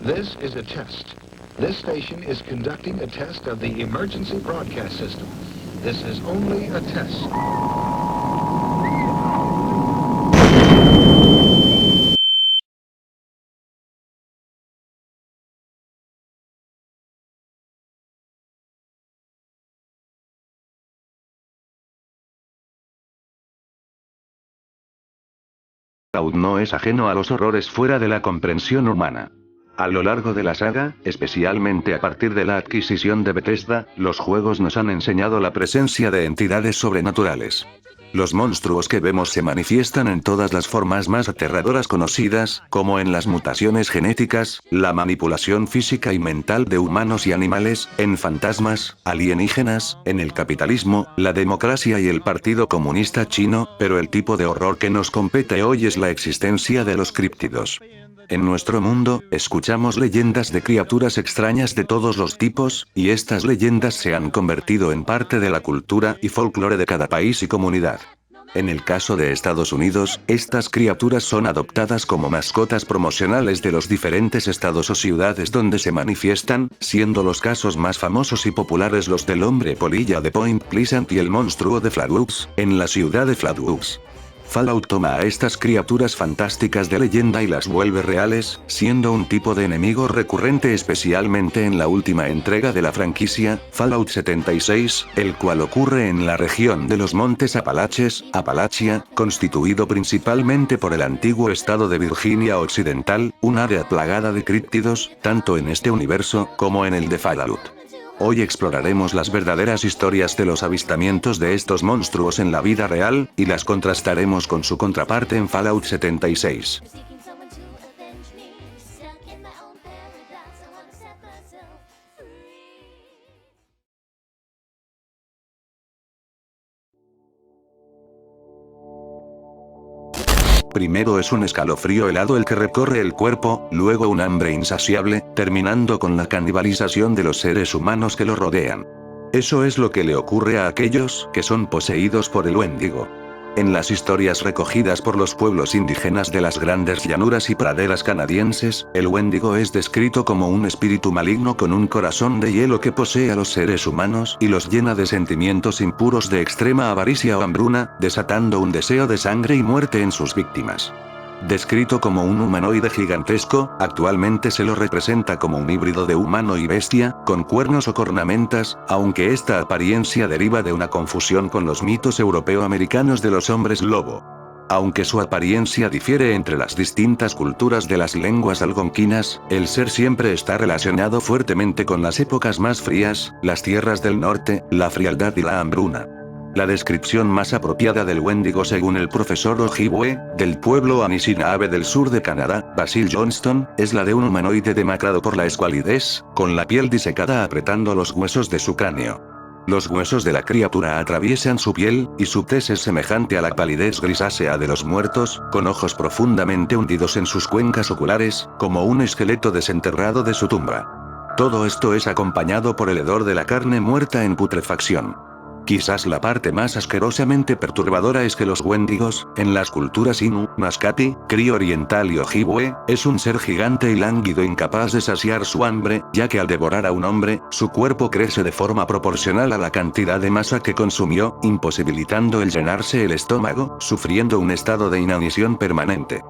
This is a test. This station is conducting a test of the emergency broadcast system. This is only a test. Fallout no es ajeno a los horrores fuera de la comprensión humana. A lo largo de la saga, especialmente a partir de la adquisición de Bethesda, los juegos nos han enseñado la presencia de entidades sobrenaturales. Los monstruos que vemos se manifiestan en todas las formas más aterradoras conocidas, como en las mutaciones genéticas, la manipulación física y mental de humanos y animales, en fantasmas, alienígenas, en el capitalismo, la democracia y el Partido Comunista Chino, pero el tipo de horror que nos compete hoy es la existencia de los críptidos. En nuestro mundo, escuchamos leyendas de criaturas extrañas de todos los tipos, y estas leyendas se han convertido en parte de la cultura y folclore de cada país y comunidad. En el caso de Estados Unidos, estas criaturas son adoptadas como mascotas promocionales de los diferentes estados o ciudades donde se manifiestan, siendo los casos más famosos y populares los del hombre polilla de Point Pleasant y el monstruo de Flatwoods, en la ciudad de Flatwoods. Fallout toma a estas criaturas fantásticas de leyenda y las vuelve reales, siendo un tipo de enemigo recurrente especialmente en la última entrega de la franquicia, Fallout 76, el cual ocurre en la región de los Montes Apalaches, Appalachia, constituido principalmente por el antiguo estado de Virginia Occidental, un área plagada de críptidos, tanto en este universo como en el de Fallout. Hoy exploraremos las verdaderas historias de los avistamientos de estos monstruos en la vida real, y las contrastaremos con su contraparte en Fallout 76. Primero es un escalofrío helado el que recorre el cuerpo, luego un hambre insaciable, terminando con la canibalización de los seres humanos que lo rodean. Eso es lo que le ocurre a aquellos que son poseídos por el Wendigo. En las historias recogidas por los pueblos indígenas de las grandes llanuras y praderas canadienses, el Wendigo es descrito como un espíritu maligno con un corazón de hielo que posee a los seres humanos y los llena de sentimientos impuros de extrema avaricia o hambruna, desatando un deseo de sangre y muerte en sus víctimas. Descrito como un humanoide gigantesco, actualmente se lo representa como un híbrido de humano y bestia, con cuernos o cornamentas, aunque esta apariencia deriva de una confusión con los mitos europeo-americanos de los hombres lobo. Aunque su apariencia difiere entre las distintas culturas de las lenguas algonquinas, el ser siempre está relacionado fuertemente con las épocas más frías, las tierras del norte, la frialdad y la hambruna. La descripción más apropiada del Wendigo según el profesor Ojibwe, del pueblo Anishinaabe del sur de Canadá, Basil Johnston, es la de un humanoide demacrado por la escualidez, con la piel disecada apretando los huesos de su cráneo. Los huesos de la criatura atraviesan su piel, y su tez es semejante a la palidez grisácea de los muertos, con ojos profundamente hundidos en sus cuencas oculares, como un esqueleto desenterrado de su tumba. Todo esto es acompañado por el hedor de la carne muerta en putrefacción. Quizás la parte más asquerosamente perturbadora es que los Wendigos, en las culturas Innu, Mascati, Cree Oriental y Ojibwe, es un ser gigante y lánguido incapaz de saciar su hambre, ya que al devorar a un hombre, su cuerpo crece de forma proporcional a la cantidad de masa que consumió, imposibilitando el llenarse el estómago, sufriendo un estado de inanición permanente.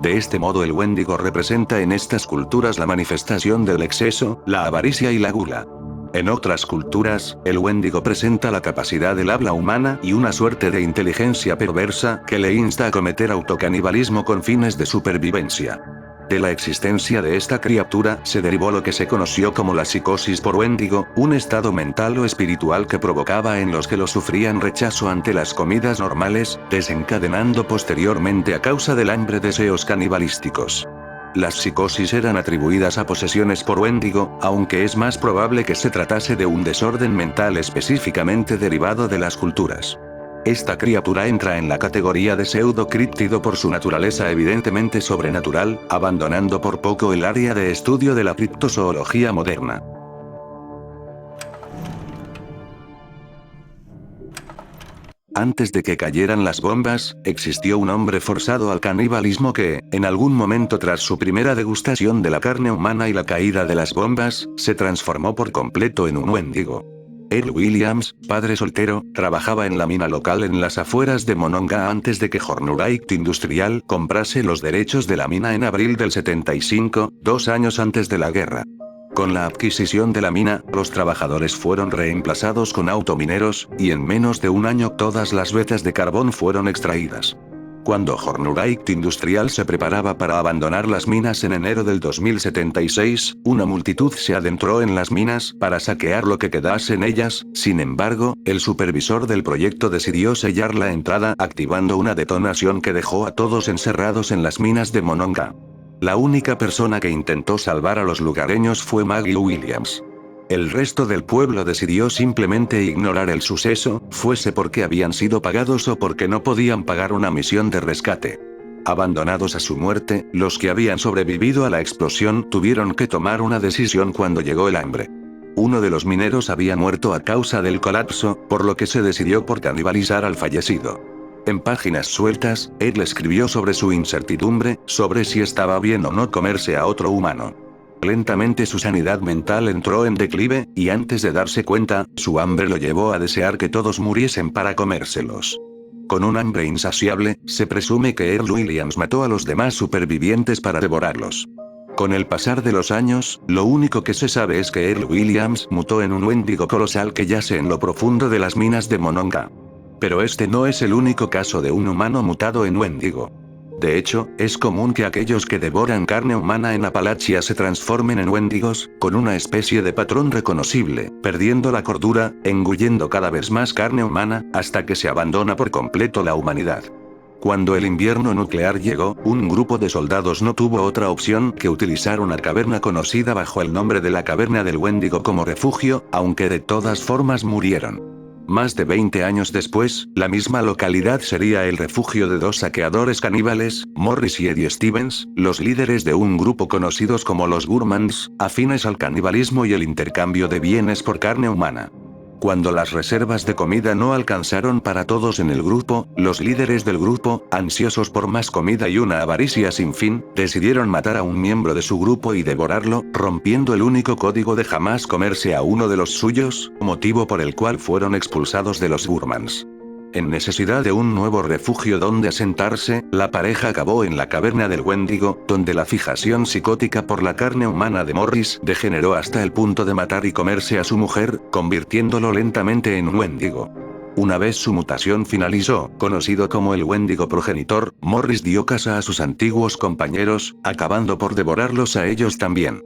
De este modo el Wendigo representa en estas culturas la manifestación del exceso, la avaricia y la gula. En otras culturas, el Wendigo presenta la capacidad del habla humana y una suerte de inteligencia perversa que le insta a cometer autocanibalismo con fines de supervivencia. De la existencia de esta criatura se derivó lo que se conoció como la psicosis por Wendigo, un estado mental o espiritual que provocaba en los que lo sufrían rechazo ante las comidas normales, desencadenando posteriormente a causa del hambre deseos canibalísticos. Las psicosis eran atribuidas a posesiones por Wendigo, aunque es más probable que se tratase de un desorden mental específicamente derivado de las culturas. Esta criatura entra en la categoría de pseudo-críptido por su naturaleza evidentemente sobrenatural, abandonando por poco el área de estudio de la criptozoología moderna. Antes de que cayeran las bombas, existió un hombre forzado al canibalismo que, en algún momento tras su primera degustación de la carne humana y la caída de las bombas, se transformó por completo en un Wendigo. Earl Williams, padre soltero, trabajaba en la mina local en las afueras de Monongah antes de que Hornwright Industrial comprase los derechos de la mina en abril del 75, 2 años antes de la guerra. Con la adquisición de la mina, los trabajadores fueron reemplazados con automineros, y en menos de un año todas las vetas de carbón fueron extraídas. Cuando Hornwright Industrial se preparaba para abandonar las minas en enero del 2076, una multitud se adentró en las minas para saquear lo que quedase en ellas. Sin embargo, el supervisor del proyecto decidió sellar la entrada activando una detonación que dejó a todos encerrados en las minas de Monongah. La única persona que intentó salvar a los lugareños fue Maggie Williams. El resto del pueblo decidió simplemente ignorar el suceso, fuese porque habían sido pagados o porque no podían pagar una misión de rescate. Abandonados a su muerte, los que habían sobrevivido a la explosión tuvieron que tomar una decisión cuando llegó el hambre. Uno de los mineros había muerto a causa del colapso, por lo que se decidió por canibalizar al fallecido. En páginas sueltas, él escribió sobre su incertidumbre, sobre si estaba bien o no comerse a otro humano. Lentamente su sanidad mental entró en declive, y antes de darse cuenta, su hambre lo llevó a desear que todos muriesen para comérselos. Con un hambre insaciable, se presume que Earl Williams mató a los demás supervivientes para devorarlos. Con el pasar de los años, lo único que se sabe es que Earl Williams mutó en un Wendigo colosal que yace en lo profundo de las minas de Monongah. Pero este no es el único caso de un humano mutado en Wendigo. De hecho, es común que aquellos que devoran carne humana en Appalachia se transformen en Wendigos, con una especie de patrón reconocible, perdiendo la cordura, engullendo cada vez más carne humana, hasta que se abandona por completo la humanidad. Cuando el invierno nuclear llegó, un grupo de soldados no tuvo otra opción que utilizar una caverna conocida bajo el nombre de la Caverna del Wendigo como refugio, aunque de todas formas murieron. Más de 20 años después, la misma localidad sería el refugio de dos saqueadores caníbales, Morris y Eddie Stevens, los líderes de un grupo conocidos como los Gourmands, afines al canibalismo y el intercambio de bienes por carne humana. Cuando las reservas de comida no alcanzaron para todos en el grupo, los líderes del grupo, ansiosos por más comida y una avaricia sin fin, decidieron matar a un miembro de su grupo y devorarlo, rompiendo el único código de jamás comerse a uno de los suyos, motivo por el cual fueron expulsados de los Gourmands. En necesidad de un nuevo refugio donde asentarse, la pareja acabó en la caverna del Wendigo, donde la fijación psicótica por la carne humana de Morris degeneró hasta el punto de matar y comerse a su mujer, convirtiéndolo lentamente en un Wendigo. Una vez su mutación finalizó, conocido como el Wendigo progenitor, Morris dio caza a sus antiguos compañeros, acabando por devorarlos a ellos también.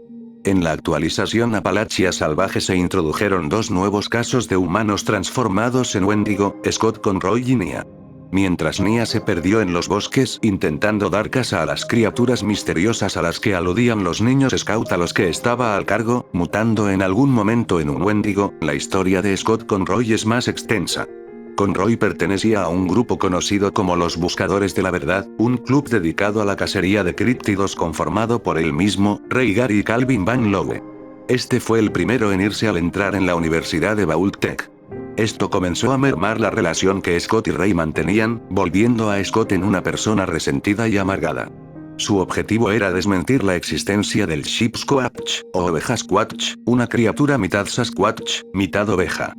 En la actualización Appalachia Salvaje se introdujeron dos nuevos casos de humanos transformados en Wendigo, Scott Conroy y Nia. Mientras Nia se perdió en los bosques intentando dar caza a las criaturas misteriosas a las que aludían los niños scout a los que estaba al cargo, mutando en algún momento en un Wendigo, la historia de Scott Conroy es más extensa. Conroy pertenecía a un grupo conocido como los Buscadores de la Verdad, un club dedicado a la cacería de críptidos conformado por él mismo, Ray Gary y Calvin Van Lowe. Este fue el primero en irse al entrar en la Universidad de Vault-Tec. Esto comenzó a mermar la relación que Scott y Ray mantenían, volviendo a Scott en una persona resentida y amargada. Su objetivo era desmentir la existencia del Sheep Squatch, o oveja Squatch, una criatura mitad Sasquatch, mitad oveja.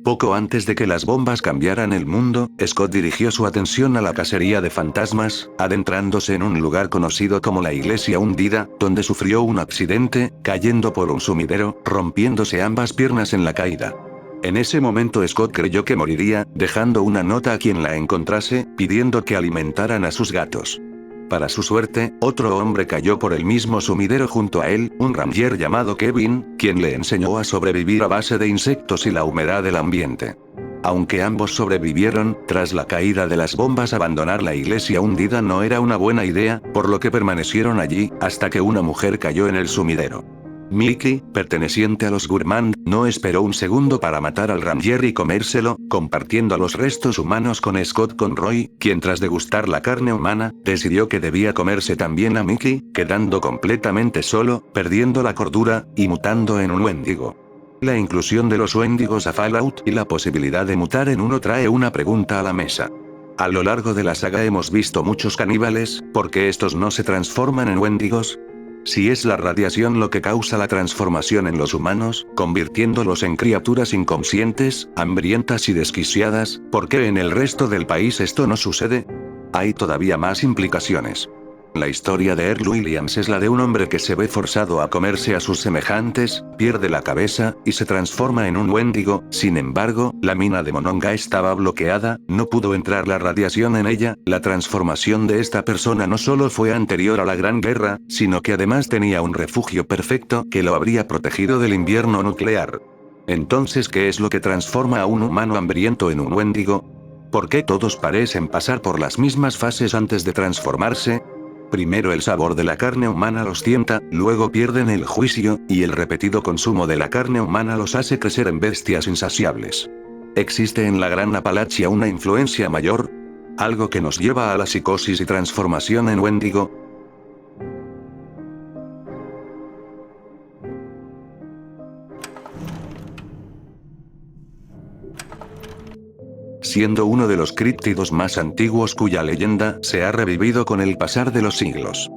Poco antes de que las bombas cambiaran el mundo, Scott dirigió su atención a la cacería de fantasmas, adentrándose en un lugar conocido como la Iglesia Hundida, donde sufrió un accidente, cayendo por un sumidero, rompiéndose ambas piernas en la caída. En ese momento Scott creyó que moriría, dejando una nota a quien la encontrase, pidiendo que alimentaran a sus gatos. Para su suerte, otro hombre cayó por el mismo sumidero junto a él, un ranger llamado Kevin, quien le enseñó a sobrevivir a base de insectos y la humedad del ambiente. Aunque ambos sobrevivieron, tras la caída de las bombas abandonar la Iglesia Hundida no era una buena idea, por lo que permanecieron allí, hasta que una mujer cayó en el sumidero. Mickey, perteneciente a los Gourmand, no esperó un segundo para matar al ranger y comérselo, compartiendo los restos humanos con Scott Conroy, quien tras degustar la carne humana, decidió que debía comerse también a Mickey, quedando completamente solo, perdiendo la cordura, y mutando en un Wendigo. La inclusión de los Wendigos a Fallout y la posibilidad de mutar en uno trae una pregunta a la mesa. A lo largo de la saga hemos visto muchos caníbales, ¿por qué estos no se transforman en Wendigos? Si es la radiación lo que causa la transformación en los humanos, convirtiéndolos en criaturas inconscientes, hambrientas y desquiciadas, ¿por qué en el resto del país esto no sucede? Hay todavía más implicaciones. La historia de Earl Williams es la de un hombre que se ve forzado a comerse a sus semejantes, pierde la cabeza, y se transforma en un Wendigo. Sin embargo, la mina de Monongah estaba bloqueada, no pudo entrar la radiación en ella. La transformación de esta persona no solo fue anterior a la Gran Guerra, sino que además tenía un refugio perfecto que lo habría protegido del invierno nuclear. Entonces, ¿qué es lo que transforma a un humano hambriento en un Wendigo? ¿Por qué todos parecen pasar por las mismas fases antes de transformarse? Primero el sabor de la carne humana los tienta, luego pierden el juicio, y el repetido consumo de la carne humana los hace crecer en bestias insaciables. ¿Existe en la Gran Apalachia una influencia mayor? ¿Algo que nos lleva a la psicosis y transformación en Wendigo? Siendo uno de los críptidos más antiguos cuya leyenda se ha revivido con el pasar de los siglos.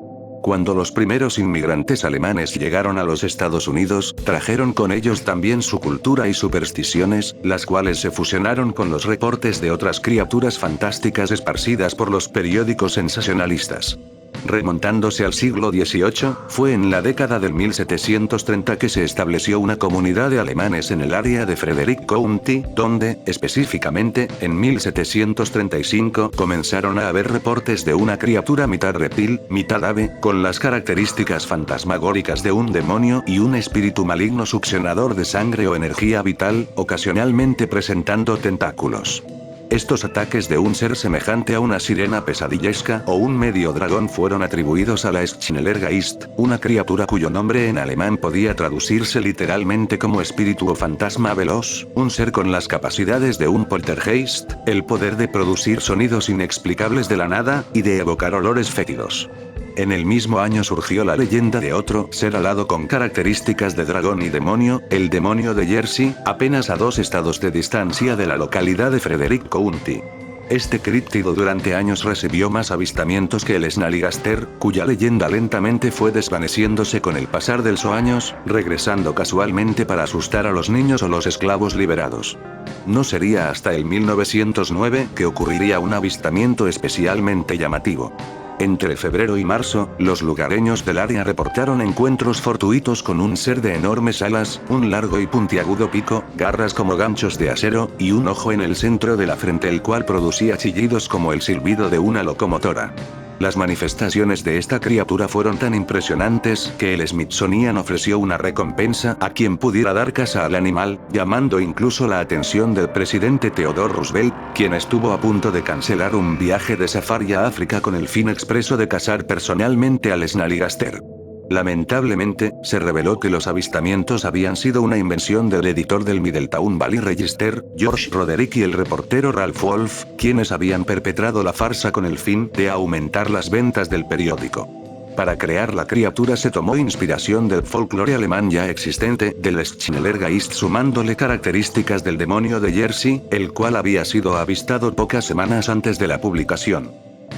Cuando los primeros inmigrantes alemanes llegaron a los Estados Unidos, trajeron con ellos también su cultura y supersticiones, las cuales se fusionaron con los reportes de otras criaturas fantásticas esparcidas por los periódicos sensacionalistas. Remontándose al siglo XVIII, fue en la década del 1730 que se estableció una comunidad de alemanes en el área de Frederick County, donde, específicamente, en 1735, comenzaron a haber reportes de una criatura mitad reptil, mitad ave, con las características fantasmagóricas de un demonio y un espíritu maligno succionador de sangre o energía vital, ocasionalmente presentando tentáculos. Estos ataques de un ser semejante a una sirena pesadillesca o un medio dragón fueron atribuidos a la Schneelergeist, una criatura cuyo nombre en alemán podía traducirse literalmente como espíritu o fantasma veloz, un ser con las capacidades de un poltergeist, el poder de producir sonidos inexplicables de la nada, y de evocar olores fétidos. En el mismo año surgió la leyenda de otro ser alado con características de dragón y demonio, el demonio de Jersey, apenas a 2 estados de distancia de la localidad de Frederick County. Este críptido durante años recibió más avistamientos que el Snallygaster, cuya leyenda lentamente fue desvaneciéndose con el pasar de los años, regresando casualmente para asustar a los niños o los esclavos liberados. No sería hasta el 1909 que ocurriría un avistamiento especialmente llamativo. Entre febrero y marzo, los lugareños del área reportaron encuentros fortuitos con un ser de enormes alas, un largo y puntiagudo pico, garras como ganchos de acero, y un ojo en el centro de la frente el cual producía chillidos como el silbido de una locomotora. Las manifestaciones de esta criatura fueron tan impresionantes que el Smithsonian ofreció una recompensa a quien pudiera dar caza al animal, llamando incluso la atención del presidente Theodore Roosevelt, quien estuvo a punto de cancelar un viaje de safari a África con el fin expreso de cazar personalmente al Snallygaster. Lamentablemente, se reveló que los avistamientos habían sido una invención del editor del Middletown Valley Register, George Roderick, y el reportero Ralph Wolf, quienes habían perpetrado la farsa con el fin de aumentar las ventas del periódico. Para crear la criatura se tomó inspiración del folclore alemán ya existente, del Schneelergeist, sumándole características del demonio de Jersey, el cual había sido avistado pocas semanas antes de la publicación.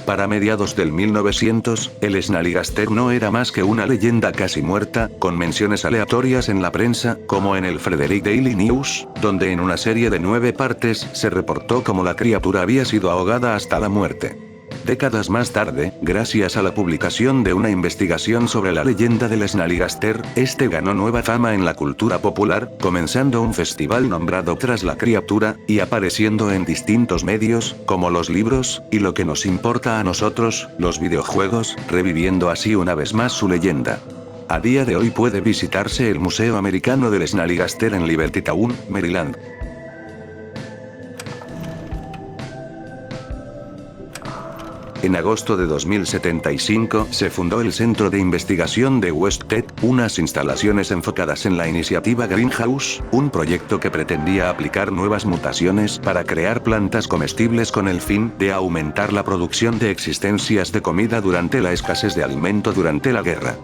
Para mediados del 1900, el Snallygaster no era más que una leyenda casi muerta, con menciones aleatorias en la prensa, como en el Frederick Daily News, donde en una serie de 9 partes se reportó cómo la criatura había sido ahogada hasta la muerte. Décadas más tarde, gracias a la publicación de una investigación sobre la leyenda del Snallygaster, este ganó nueva fama en la cultura popular, comenzando un festival nombrado tras la criatura, y apareciendo en distintos medios, como los libros, y lo que nos importa a nosotros, los videojuegos, reviviendo así una vez más su leyenda. A día de hoy puede visitarse el Museo Americano del Snallygaster en Liberty Town, Maryland. En agosto de 2075 se fundó el Centro de Investigación de West Tet, unas instalaciones enfocadas en la iniciativa Greenhouse, un proyecto que pretendía aplicar nuevas mutaciones para crear plantas comestibles con el fin de aumentar la producción de existencias de comida durante la escasez de alimento durante la guerra.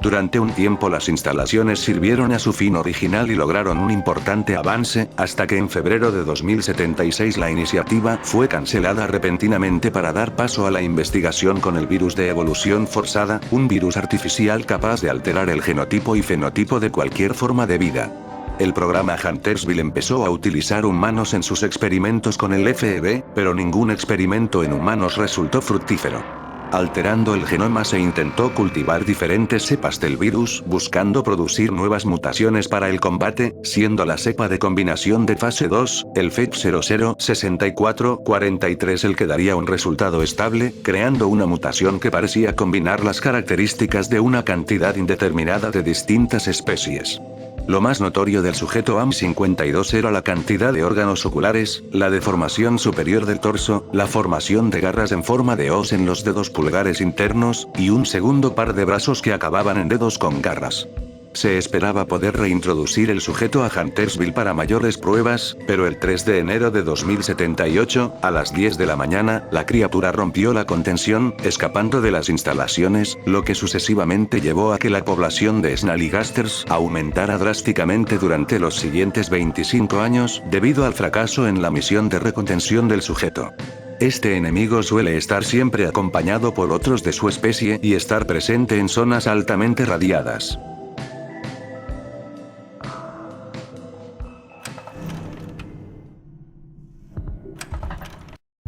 Durante un tiempo las instalaciones sirvieron a su fin original y lograron un importante avance, hasta que en febrero de 2076 la iniciativa fue cancelada repentinamente para dar paso a la investigación con el virus de evolución forzada, un virus artificial capaz de alterar el genotipo y fenotipo de cualquier forma de vida. El programa Huntersville empezó a utilizar humanos en sus experimentos con el FEB, pero ningún experimento en humanos resultó fructífero. Alterando el genoma se intentó cultivar diferentes cepas del virus, buscando producir nuevas mutaciones para el combate, siendo la cepa de combinación de fase 2, el FEP006443 el que daría un resultado estable, creando una mutación que parecía combinar las características de una cantidad indeterminada de distintas especies. Lo más notorio del sujeto AM52 era la cantidad de órganos oculares, la deformación superior del torso, la formación de garras en forma de hoz en los dedos pulgares internos, y un segundo par de brazos que acababan en dedos con garras. Se esperaba poder reintroducir el sujeto a Huntersville para mayores pruebas, pero el 3 de enero de 2078, a las 10 de la mañana, la criatura rompió la contención, escapando de las instalaciones, lo que sucesivamente llevó a que la población de Snallygasters aumentara drásticamente durante los siguientes 25 años, debido al fracaso en la misión de recontención del sujeto. Este enemigo suele estar siempre acompañado por otros de su especie y estar presente en zonas altamente radiadas.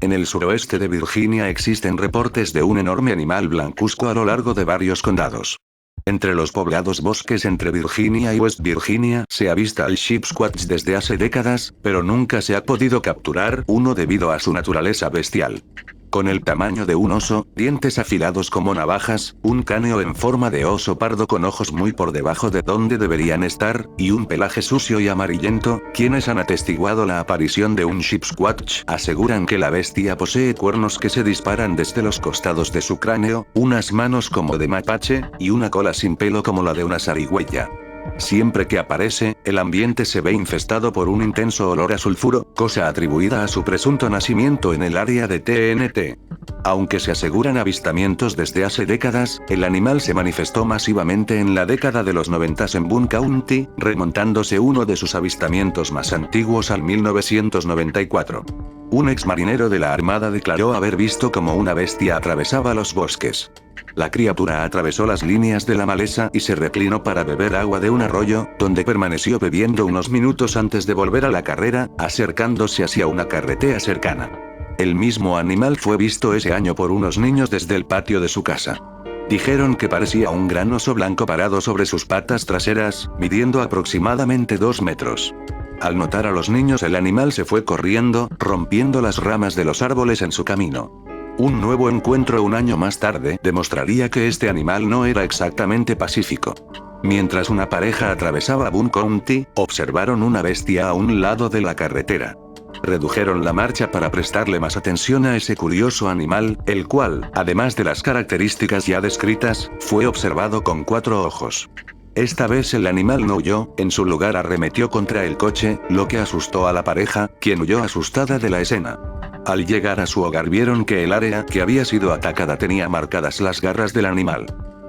En el suroeste de Virginia existen reportes de un enorme animal blancuzco a lo largo de varios condados. Entre los poblados bosques entre Virginia y West Virginia se avista el Sheepsquatch desde hace décadas, pero nunca se ha podido capturar uno debido a su naturaleza bestial. Con el tamaño de un oso, dientes afilados como navajas, un cráneo en forma de oso pardo con ojos muy por debajo de donde deberían estar, y un pelaje sucio y amarillento, quienes han atestiguado la aparición de un Sheepsquatch aseguran que la bestia posee cuernos que se disparan desde los costados de su cráneo, unas manos como de mapache, y una cola sin pelo como la de una zarigüeya. Siempre que aparece, el ambiente se ve infestado por un intenso olor a sulfuro, cosa atribuida a su presunto nacimiento en el área de TNT. Aunque se aseguran avistamientos desde hace décadas, el animal se manifestó masivamente en la década de los 90 en Boone County, remontándose uno de sus avistamientos más antiguos al 1994. Un exmarinero de la Armada declaró haber visto cómo una bestia atravesaba los bosques. La criatura atravesó las líneas de la maleza y se reclinó para beber agua de un arroyo, donde permaneció bebiendo unos minutos antes de volver a la carrera, acercándose hacia una carretera cercana. El mismo animal fue visto ese año por unos niños desde el patio de su casa. Dijeron que parecía un gran oso blanco parado sobre sus patas traseras, midiendo aproximadamente 2 metros. Al notar a los niños el animal se fue corriendo, rompiendo las ramas de los árboles en su camino. Un nuevo encuentro un año más tarde demostraría que este animal no era exactamente pacífico. Mientras una pareja atravesaba Boone County, observaron una bestia a un lado de la carretera. Redujeron la marcha para prestarle más atención a ese curioso animal, el cual, además de las características ya descritas, fue observado con 4 ojos. Esta vez el animal no huyó, en su lugar arremetió contra el coche, lo que asustó a la pareja, quien huyó asustada de la escena. Al llegar a su hogar vieron que el área que había sido atacada tenía marcadas las garras del animal.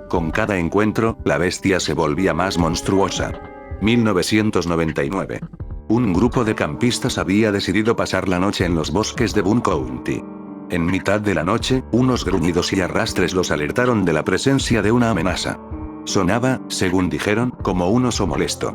Con cada encuentro, la bestia se volvía más monstruosa. 1999. Un grupo de campistas había decidido pasar la noche en los bosques de Boone County. En mitad de la noche, unos gruñidos y arrastres los alertaron de la presencia de una amenaza. Sonaba, según dijeron, como un oso molesto.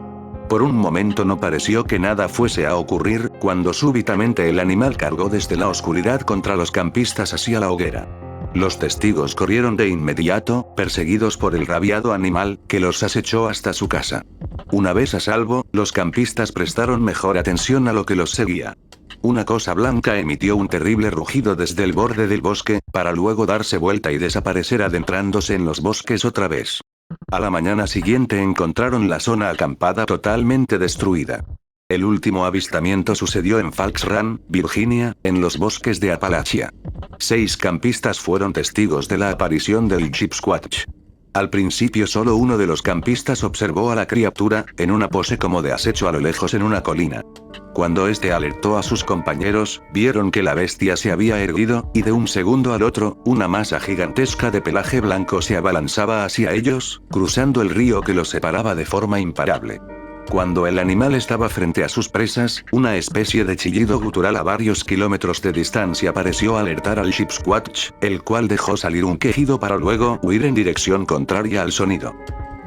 Por un momento no pareció que nada fuese a ocurrir, cuando súbitamente el animal cargó desde la oscuridad contra los campistas hacia la hoguera. Los testigos corrieron de inmediato, perseguidos por el rabiado animal, que los acechó hasta su casa. Una vez a salvo, los campistas prestaron mejor atención a lo que los seguía. Una cosa blanca emitió un terrible rugido desde el borde del bosque, para luego darse vuelta y desaparecer adentrándose en los bosques otra vez. A la mañana siguiente encontraron la zona acampada totalmente destruida. El último avistamiento sucedió en Falls Run, Virginia, en los bosques de Appalachia. 6 campistas fueron testigos de la aparición del Sheepsquatch. Al principio solo uno de los campistas observó a la criatura, en una pose como de acecho a lo lejos en una colina. Cuando este alertó a sus compañeros, vieron que la bestia se había erguido, y de un segundo al otro, una masa gigantesca de pelaje blanco se abalanzaba hacia ellos, cruzando el río que los separaba de forma imparable. Cuando el animal estaba frente a sus presas, una especie de chillido gutural a varios kilómetros de distancia pareció alertar al Shipsquatch, el cual dejó salir un quejido para luego huir en dirección contraria al sonido.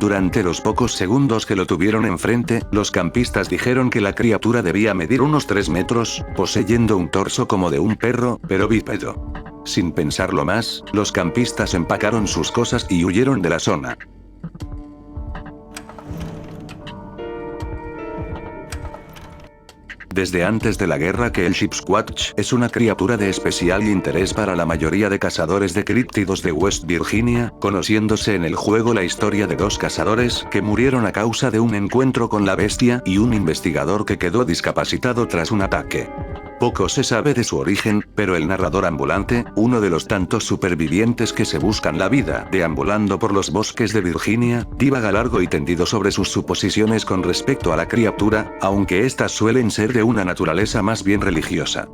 Durante los pocos segundos que lo tuvieron enfrente, los campistas dijeron que la criatura debía medir unos 3 metros, poseyendo un torso como de un perro, pero bípedo. Sin pensarlo más, los campistas empacaron sus cosas y huyeron de la zona. Desde antes de la guerra que el Shipsquatch es una criatura de especial interés para la mayoría de cazadores de críptidos de West Virginia, conociéndose en el juego la historia de 2 cazadores que murieron a causa de un encuentro con la bestia y un investigador que quedó discapacitado tras un ataque. Poco se sabe de su origen, pero el narrador ambulante, uno de los tantos supervivientes que se buscan la vida deambulando por los bosques de Virginia, divaga largo y tendido sobre sus suposiciones con respecto a la criatura, aunque éstas suelen ser de una naturaleza más bien religiosa.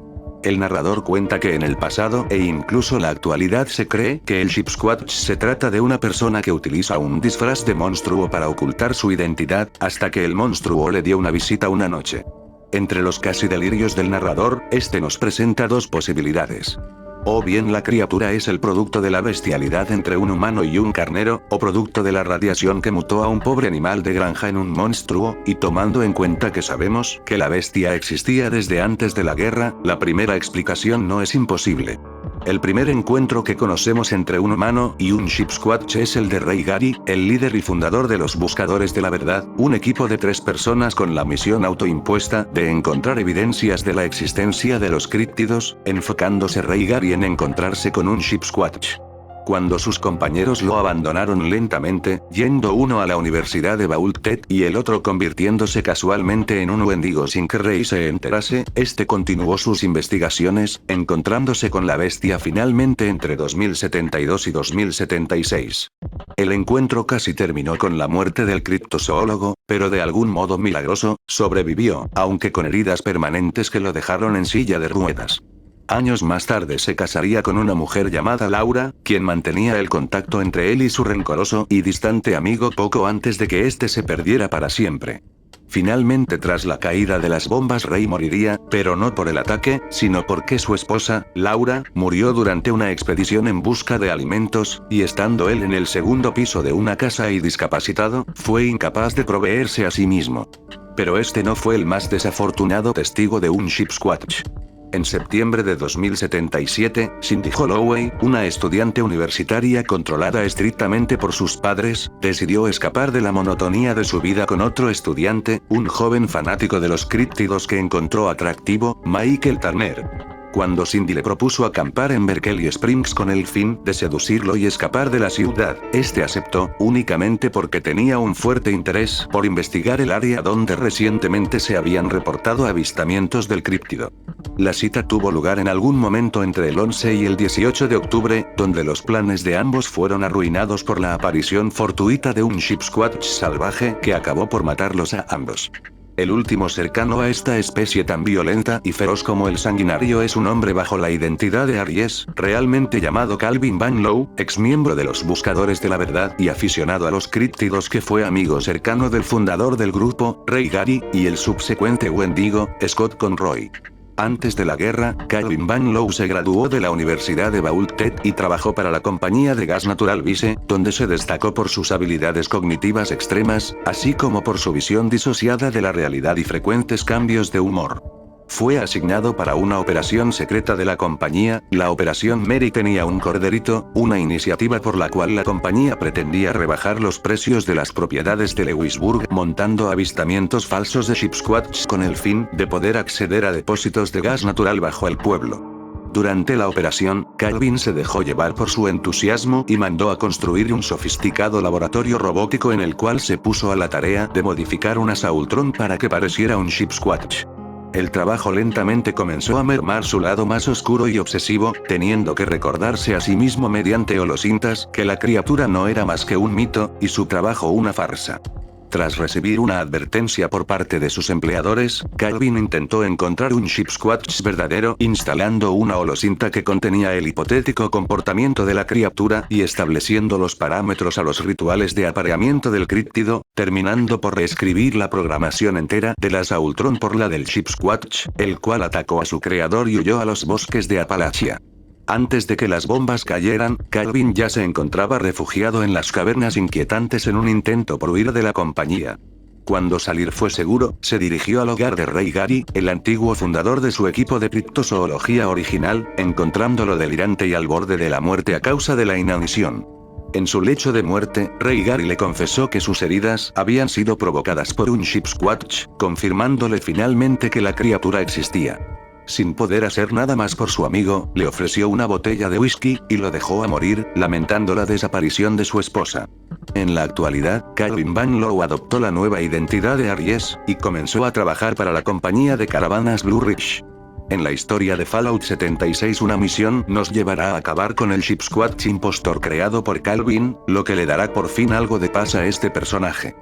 El narrador cuenta que en el pasado e incluso la actualidad se cree que el Shipsquatch se trata de una persona que utiliza un disfraz de monstruo para ocultar su identidad, hasta que el monstruo le dio una visita una noche. Entre los casi delirios del narrador, este nos presenta 2 posibilidades. O bien la criatura es el producto de la bestialidad entre un humano y un carnero, o producto de la radiación que mutó a un pobre animal de granja en un monstruo, y tomando en cuenta que sabemos que la bestia existía desde antes de la guerra, la primera explicación no es imposible. El primer encuentro que conocemos entre un humano y un Shipsquatch es el de Ray Gary, el líder y fundador de los Buscadores de la Verdad, un equipo de 3 personas con la misión autoimpuesta de encontrar evidencias de la existencia de los críptidos, enfocándose Ray Gary en encontrarse con un Shipsquatch. Cuando sus compañeros lo abandonaron lentamente, yendo uno a la Universidad de Bald Head y el otro convirtiéndose casualmente en un Wendigo sin que Ray se enterase, este continuó sus investigaciones, encontrándose con la bestia finalmente entre 2072 y 2076. El encuentro casi terminó con la muerte del criptozoólogo, pero de algún modo milagroso, sobrevivió, aunque con heridas permanentes que lo dejaron en silla de ruedas. Años más tarde se casaría con una mujer llamada Laura, quien mantenía el contacto entre él y su rencoroso y distante amigo poco antes de que éste se perdiera para siempre. Finalmente, tras la caída de las bombas, Ray moriría, pero no por el ataque, sino porque su esposa, Laura, murió durante una expedición en busca de alimentos, y estando él en el segundo piso de una casa y discapacitado, fue incapaz de proveerse a sí mismo. Pero este no fue el más desafortunado testigo de un Shipsquatch. En septiembre de 2077, Cindy Holloway, una estudiante universitaria controlada estrictamente por sus padres, decidió escapar de la monotonía de su vida con otro estudiante, un joven fanático de los críptidos que encontró atractivo, Michael Turner. Cuando Cindy le propuso acampar en Berkeley Springs con el fin de seducirlo y escapar de la ciudad, este aceptó, únicamente porque tenía un fuerte interés por investigar el área donde recientemente se habían reportado avistamientos del críptido. La cita tuvo lugar en algún momento entre el 11 y el 18 de octubre, donde los planes de ambos fueron arruinados por la aparición fortuita de un Shipsquatch salvaje que acabó por matarlos a ambos. El último cercano a esta especie tan violenta y feroz como el sanguinario es un hombre bajo la identidad de Aries, realmente llamado Calvin Van Lowe, exmiembro de los Buscadores de la Verdad y aficionado a los críptidos, que fue amigo cercano del fundador del grupo, Ray Gary, y el subsecuente Wendigo, Scott Conroy. Antes de la guerra, Calvin Van Lowe se graduó de la Universidad de Bald Head y trabajó para la compañía de gas natural Vice, donde se destacó por sus habilidades cognitivas extremas, así como por su visión disociada de la realidad y frecuentes cambios de humor. Fue asignado para una operación secreta de la compañía, la Operación Mary. Tenía un corderito, una iniciativa por la cual la compañía pretendía rebajar los precios de las propiedades de Lewisburg, montando avistamientos falsos de Shipsquatch con el fin de poder acceder a depósitos de gas natural bajo el pueblo. Durante la operación, Calvin se dejó llevar por su entusiasmo y mandó a construir un sofisticado laboratorio robótico en el cual se puso a la tarea de modificar una Saultron para que pareciera un Shipsquatch. El trabajo lentamente comenzó a mermar su lado más oscuro y obsesivo, teniendo que recordarse a sí mismo mediante holocintas que la criatura no era más que un mito, y su trabajo una farsa. Tras recibir una advertencia por parte de sus empleadores, Calvin intentó encontrar un Sheepsquatch verdadero instalando una holocinta que contenía el hipotético comportamiento de la criatura y estableciendo los parámetros a los rituales de apareamiento del críptido, terminando por reescribir la programación entera de la Ultron por la del Sheepsquatch, el cual atacó a su creador y huyó a los bosques de Appalachia. Antes de que las bombas cayeran, Calvin ya se encontraba refugiado en las cavernas inquietantes en un intento por huir de la compañía. Cuando salir fue seguro, se dirigió al hogar de Ray Gary, el antiguo fundador de su equipo de criptozoología original, encontrándolo delirante y al borde de la muerte a causa de la inanición. En su lecho de muerte, Ray Gary le confesó que sus heridas habían sido provocadas por un Sheepsquatch, confirmándole finalmente que la criatura existía. Sin poder hacer nada más por su amigo, le ofreció una botella de whisky, y lo dejó a morir, lamentando la desaparición de su esposa. En la actualidad, Calvin Van Loo adoptó la nueva identidad de Aries, y comenzó a trabajar para la compañía de caravanas Blue Ridge. En la historia de Fallout 76 una misión nos llevará a acabar con el Sheepsquatch impostor creado por Calvin, lo que le dará por fin algo de paz a este personaje.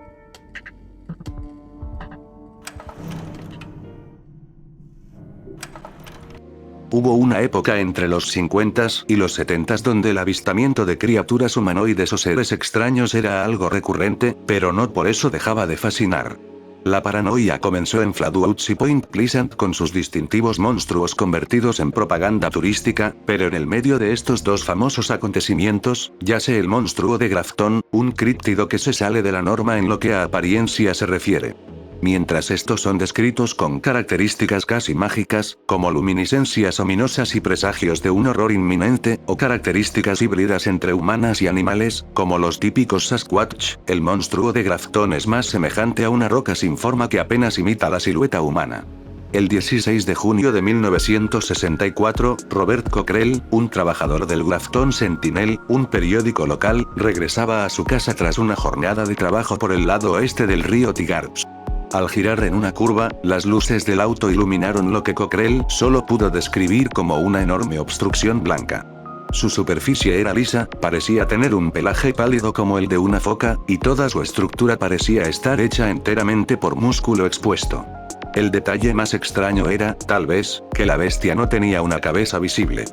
Hubo una época entre los 50s y los 70s donde el avistamiento de criaturas humanoides o seres extraños era algo recurrente, pero no por eso dejaba de fascinar. La paranoia comenzó en Flatwoods y Point Pleasant con sus distintivos monstruos convertidos en propaganda turística, pero en el medio de estos dos famosos acontecimientos, yace el monstruo de Grafton, un críptido que se sale de la norma en lo que a apariencia se refiere. Mientras estos son descritos con características casi mágicas, como luminiscencias ominosas y presagios de un horror inminente, o características híbridas entre humanas y animales, como los típicos Sasquatch, el monstruo de Grafton es más semejante a una roca sin forma que apenas imita la silueta humana. El 16 de junio de 1964, Robert Cockrell, un trabajador del Grafton Sentinel, un periódico local, regresaba a su casa tras una jornada de trabajo por el lado oeste del río Tigarps. Al girar en una curva, las luces del auto iluminaron lo que Cockrell solo pudo describir como una enorme obstrucción blanca. Su superficie era lisa, parecía tener un pelaje pálido como el de una foca, y toda su estructura parecía estar hecha enteramente por músculo expuesto. El detalle más extraño era, tal vez, que la bestia no tenía una cabeza visible.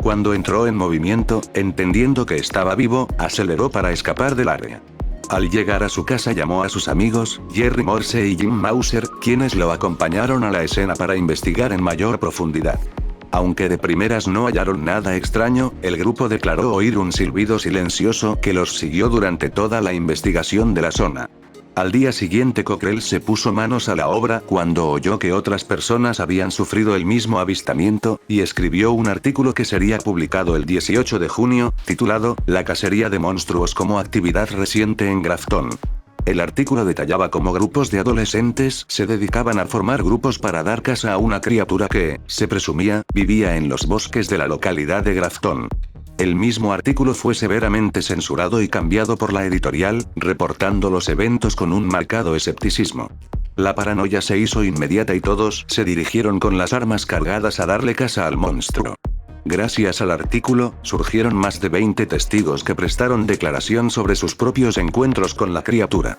Cuando entró en movimiento, entendiendo que estaba vivo, aceleró para escapar del área. Al llegar a su casa llamó a sus amigos, Jerry Morse y Jim Mauser, quienes lo acompañaron a la escena para investigar en mayor profundidad. Aunque de primeras no hallaron nada extraño, el grupo declaró oír un silbido silencioso que los siguió durante toda la investigación de la zona. Al día siguiente Cockrell se puso manos a la obra cuando oyó que otras personas habían sufrido el mismo avistamiento, y escribió un artículo que sería publicado el 18 de junio, titulado «La cacería de monstruos como actividad reciente en Grafton». El artículo detallaba cómo grupos de adolescentes se dedicaban a formar grupos para dar caza a una criatura que, se presumía, vivía en los bosques de la localidad de Grafton. El mismo artículo fue severamente censurado y cambiado por la editorial, reportando los eventos con un marcado escepticismo. La paranoia se hizo inmediata y todos se dirigieron con las armas cargadas a darle caza al monstruo. Gracias al artículo, surgieron más de 20 testigos que prestaron declaración sobre sus propios encuentros con la criatura.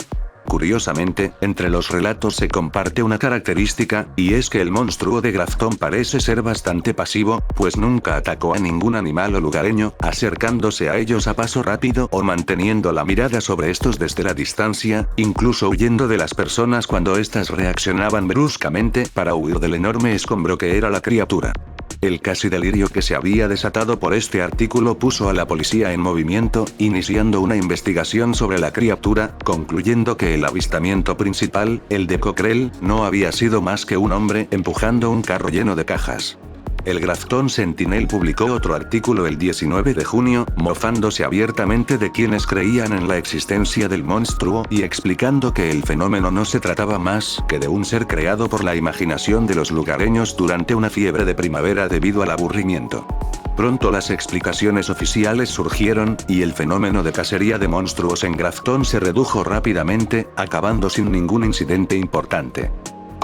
Curiosamente, entre los relatos se comparte una característica, y es que el monstruo de Grafton parece ser bastante pasivo, pues nunca atacó a ningún animal o lugareño, acercándose a ellos a paso rápido o manteniendo la mirada sobre estos desde la distancia, incluso huyendo de las personas cuando éstas reaccionaban bruscamente para huir del enorme escombro que era la criatura. El casi delirio que se había desatado por este artículo puso a la policía en movimiento, iniciando una investigación sobre la criatura, concluyendo que el avistamiento principal, el de Cockrell, no había sido más que un hombre empujando un carro lleno de cajas. El Grafton Sentinel publicó otro artículo el 19 de junio, mofándose abiertamente de quienes creían en la existencia del monstruo y explicando que el fenómeno no se trataba más que de un ser creado por la imaginación de los lugareños durante una fiebre de primavera debido al aburrimiento. Pronto las explicaciones oficiales surgieron, y el fenómeno de cacería de monstruos en Grafton se redujo rápidamente, acabando sin ningún incidente importante.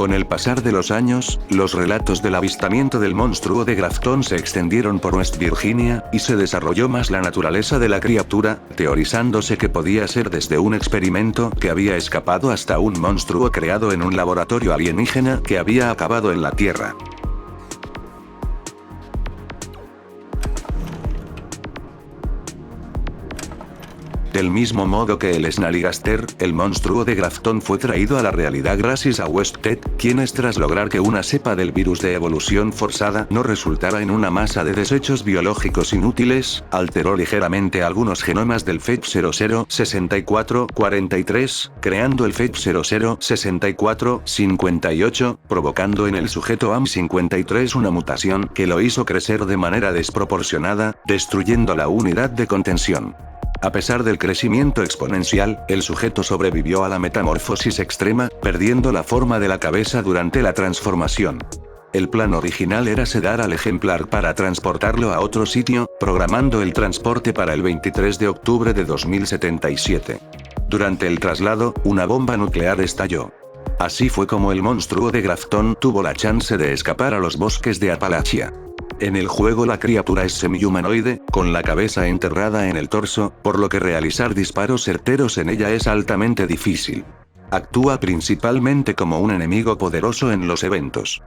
Con el pasar de los años, los relatos del avistamiento del monstruo de Grafton se extendieron por West Virginia, y se desarrolló más la naturaleza de la criatura, teorizándose que podía ser desde un experimento que había escapado hasta un monstruo creado en un laboratorio alienígena que había acabado en la Tierra. Del mismo modo que el Snallygaster, el monstruo de Grafton fue traído a la realidad gracias a Wested, quienes tras lograr que una cepa del virus de evolución forzada no resultara en una masa de desechos biológicos inútiles, alteró ligeramente algunos genomas del FEP006443, creando el FEP006458, provocando en el sujeto AM53 una mutación que lo hizo crecer de manera desproporcionada, destruyendo la unidad de contención. A pesar del crecimiento exponencial, el sujeto sobrevivió a la metamorfosis extrema, perdiendo la forma de la cabeza durante la transformación. El plan original era sedar al ejemplar para transportarlo a otro sitio, programando el transporte para el 23 de octubre de 2077. Durante el traslado, una bomba nuclear estalló. Así fue como el monstruo de Grafton tuvo la chance de escapar a los bosques de Appalachia. En el juego la criatura es semi-humanoide, con la cabeza enterrada en el torso, por lo que realizar disparos certeros en ella es altamente difícil. Actúa principalmente como un enemigo poderoso en los eventos.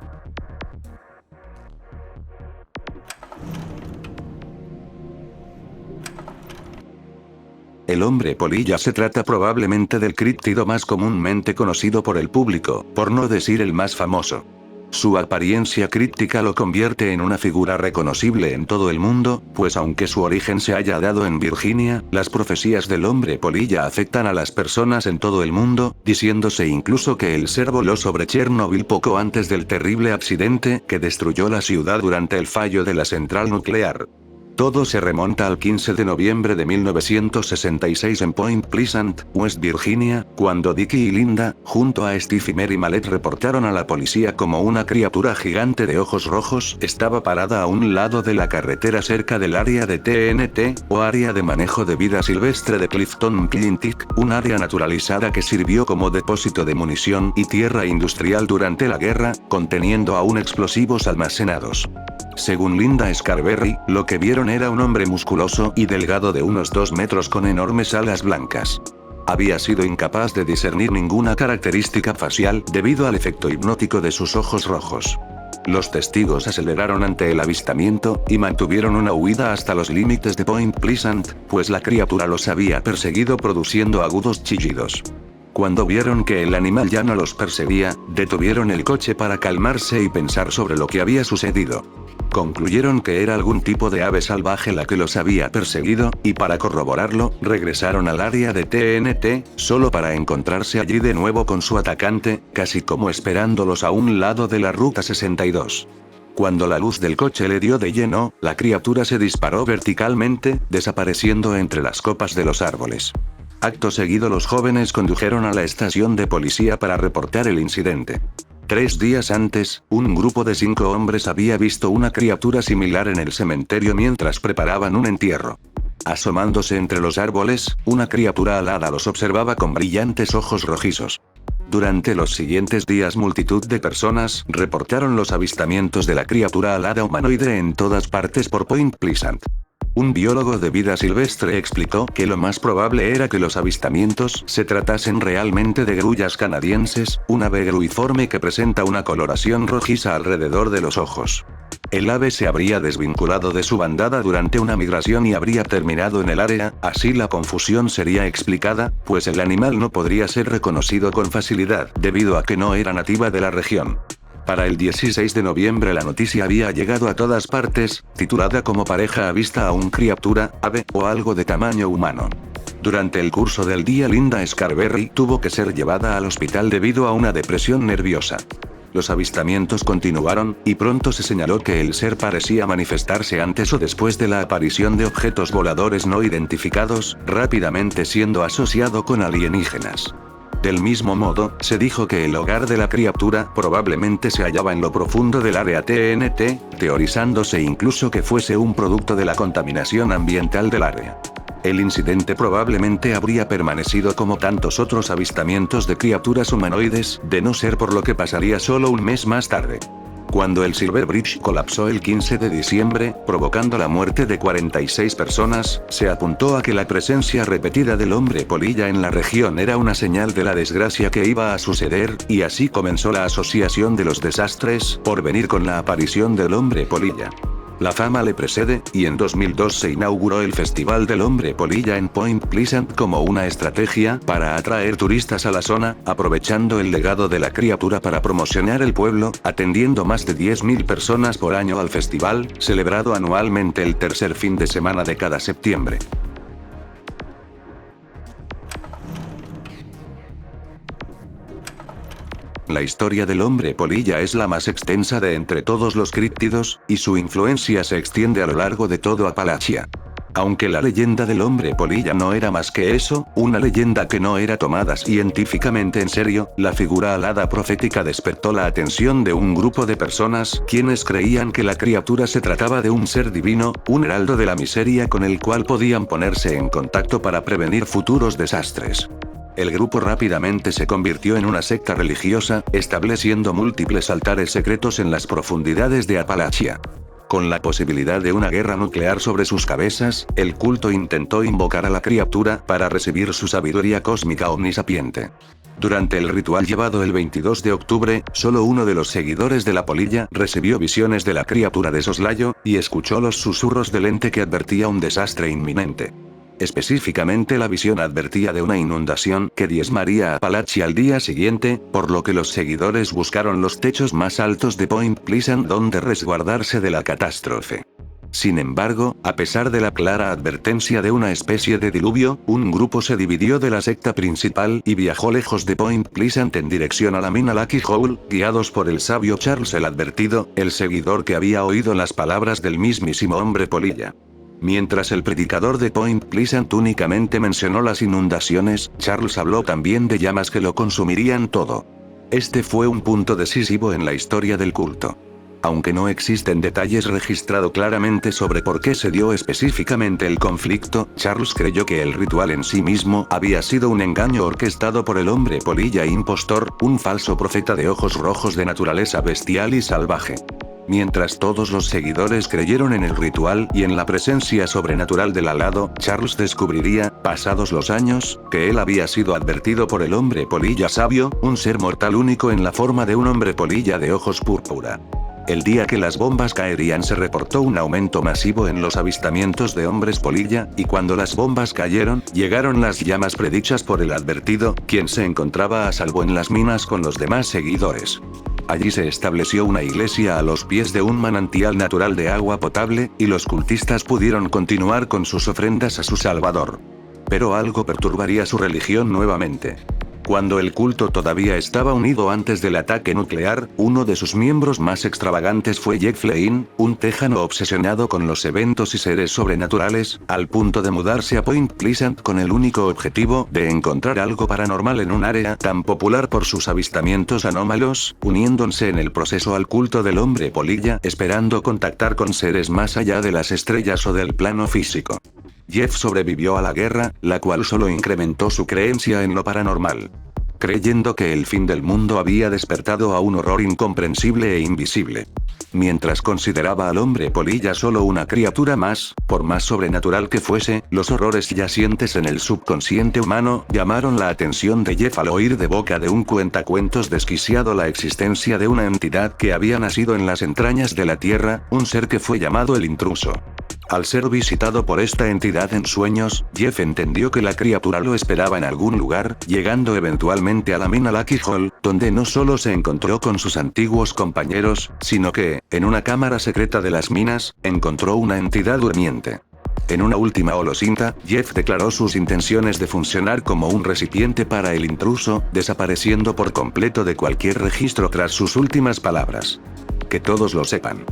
El hombre polilla se trata probablemente del críptido más comúnmente conocido por el público, por no decir el más famoso. Su apariencia críptica lo convierte en una figura reconocible en todo el mundo, pues aunque su origen se haya dado en Virginia, las profecías del hombre polilla afectan a las personas en todo el mundo, diciéndose incluso que el ser voló sobre Chernobyl poco antes del terrible accidente que destruyó la ciudad durante el fallo de la central nuclear. Todo se remonta al 15 de noviembre de 1966 en Point Pleasant, West Virginia, cuando Dickie y Linda, junto a Steve y Mary Mallet reportaron a la policía como una criatura gigante de ojos rojos estaba parada a un lado de la carretera cerca del área de TNT, o área de manejo de vida silvestre de Clifton Clintic, un área naturalizada que sirvió como depósito de munición y tierra industrial durante la guerra, conteniendo aún explosivos almacenados. Según Linda Scarberry, lo que vieron era un hombre musculoso y delgado de unos 2 metros con enormes alas blancas. Había sido incapaz de discernir ninguna característica facial debido al efecto hipnótico de sus ojos rojos. Los testigos aceleraron ante el avistamiento, y mantuvieron una huida hasta los límites de Point Pleasant, pues la criatura los había perseguido produciendo agudos chillidos. Cuando vieron que el animal ya no los perseguía, detuvieron el coche para calmarse y pensar sobre lo que había sucedido. Concluyeron que era algún tipo de ave salvaje la que los había perseguido, y para corroborarlo, regresaron al área de TNT, solo para encontrarse allí de nuevo con su atacante, casi como esperándolos a un lado de la Ruta 62. Cuando la luz del coche le dio de lleno, la criatura se disparó verticalmente, desapareciendo entre las copas de los árboles. Acto seguido los jóvenes condujeron a la estación de policía para reportar el incidente. 3 días antes, un grupo de 5 hombres había visto una criatura similar en el cementerio mientras preparaban un entierro. Asomándose entre los árboles, una criatura alada los observaba con brillantes ojos rojizos. Durante los siguientes días multitud de personas reportaron los avistamientos de la criatura alada humanoide en todas partes por Point Pleasant. Un biólogo de vida silvestre explicó que lo más probable era que los avistamientos se tratasen realmente de grullas canadienses, un ave gruiforme que presenta una coloración rojiza alrededor de los ojos. El ave se habría desvinculado de su bandada durante una migración y habría terminado en el área, así la confusión sería explicada, pues el animal no podría ser reconocido con facilidad debido a que no era nativa de la región. Para el 16 de noviembre la noticia había llegado a todas partes, titulada como pareja avista a un criatura, ave, o algo de tamaño humano. Durante el curso del día Linda Scarberry tuvo que ser llevada al hospital debido a una depresión nerviosa. Los avistamientos continuaron, y pronto se señaló que el ser parecía manifestarse antes o después de la aparición de objetos voladores no identificados, rápidamente siendo asociado con alienígenas. Del mismo modo, se dijo que el hogar de la criatura probablemente se hallaba en lo profundo del área TNT, teorizándose incluso que fuese un producto de la contaminación ambiental del área. El incidente probablemente habría permanecido como tantos otros avistamientos de criaturas humanoides, de no ser por lo que pasaría solo un mes más tarde. Cuando el Silver Bridge colapsó el 15 de diciembre, provocando la muerte de 46 personas, se apuntó a que la presencia repetida del hombre polilla en la región era una señal de la desgracia que iba a suceder, y así comenzó la asociación de los desastres por venir con la aparición del hombre polilla. La fama le precede, y en 2002 se inauguró el Festival del Hombre Polilla en Point Pleasant como una estrategia para atraer turistas a la zona, aprovechando el legado de la criatura para promocionar el pueblo, atendiendo más de 10.000 personas por año al festival, celebrado anualmente el tercer fin de semana de cada septiembre. La historia del hombre polilla es la más extensa de entre todos los críptidos, y su influencia se extiende a lo largo de todo Appalachia. Aunque la leyenda del hombre polilla no era más que eso, una leyenda que no era tomada científicamente en serio, la figura alada profética despertó la atención de un grupo de personas, quienes creían que la criatura se trataba de un ser divino, un heraldo de la miseria con el cual podían ponerse en contacto para prevenir futuros desastres. El grupo rápidamente se convirtió en una secta religiosa, estableciendo múltiples altares secretos en las profundidades de Appalachia. Con la posibilidad de una guerra nuclear sobre sus cabezas, el culto intentó invocar a la criatura para recibir su sabiduría cósmica omnisapiente. Durante el ritual llevado el 22 de octubre, solo uno de los seguidores de la polilla recibió visiones de la criatura de soslayo, y escuchó los susurros del ente que advertía un desastre inminente. Específicamente la visión advertía de una inundación que diezmaría a Appalachia al día siguiente, por lo que los seguidores buscaron los techos más altos de Point Pleasant donde resguardarse de la catástrofe. Sin embargo, a pesar de la clara advertencia de una especie de diluvio, un grupo se dividió de la secta principal y viajó lejos de Point Pleasant en dirección a la mina Lucky Hole, guiados por el sabio Charles el Advertido, el seguidor que había oído las palabras del mismísimo hombre polilla. Mientras el predicador de Point Pleasant únicamente mencionó las inundaciones, Charles habló también de llamas que lo consumirían todo. Este fue un punto decisivo en la historia del culto. Aunque no existen detalles registrados claramente sobre por qué se dio específicamente el conflicto, Charles creyó que el ritual en sí mismo había sido un engaño orquestado por el hombre polilla impostor, un falso profeta de ojos rojos de naturaleza bestial y salvaje. Mientras todos los seguidores creyeron en el ritual y en la presencia sobrenatural del alado, Charles descubriría, pasados los años, que él había sido advertido por el hombre polilla sabio, un ser mortal único en la forma de un hombre polilla de ojos púrpura. El día que las bombas caerían se reportó un aumento masivo en los avistamientos de hombres polilla, y cuando las bombas cayeron, llegaron las llamas predichas por el advertido, quien se encontraba a salvo en las minas con los demás seguidores. Allí se estableció una iglesia a los pies de un manantial natural de agua potable, y los cultistas pudieron continuar con sus ofrendas a su Salvador. Pero algo perturbaría su religión nuevamente. Cuando el culto todavía estaba unido antes del ataque nuclear, uno de sus miembros más extravagantes fue Jeff Lane, un tejano obsesionado con los eventos y seres sobrenaturales, al punto de mudarse a Point Pleasant con el único objetivo de encontrar algo paranormal en un área tan popular por sus avistamientos anómalos, uniéndose en el proceso al culto del hombre polilla, esperando contactar con seres más allá de las estrellas o del plano físico. Jeff sobrevivió a la guerra, la cual solo incrementó su creencia en lo paranormal. Creyendo que el fin del mundo había despertado a un horror incomprensible e invisible. Mientras consideraba al hombre polilla solo una criatura más, por más sobrenatural que fuese, los horrores yacientes en el subconsciente humano llamaron la atención de Jeff al oír de boca de un cuentacuentos desquiciado la existencia de una entidad que había nacido en las entrañas de la Tierra, un ser que fue llamado el intruso. Al ser visitado por esta entidad en sueños, Jeff entendió que la criatura lo esperaba en algún lugar, llegando eventualmente a la mina Lucky Hole, donde no solo se encontró con sus antiguos compañeros, sino que, en una cámara secreta de las minas, encontró una entidad durmiente. En una última holocinta, Jeff declaró sus intenciones de funcionar como un recipiente para el intruso, desapareciendo por completo de cualquier registro tras sus últimas palabras. Que todos lo sepan.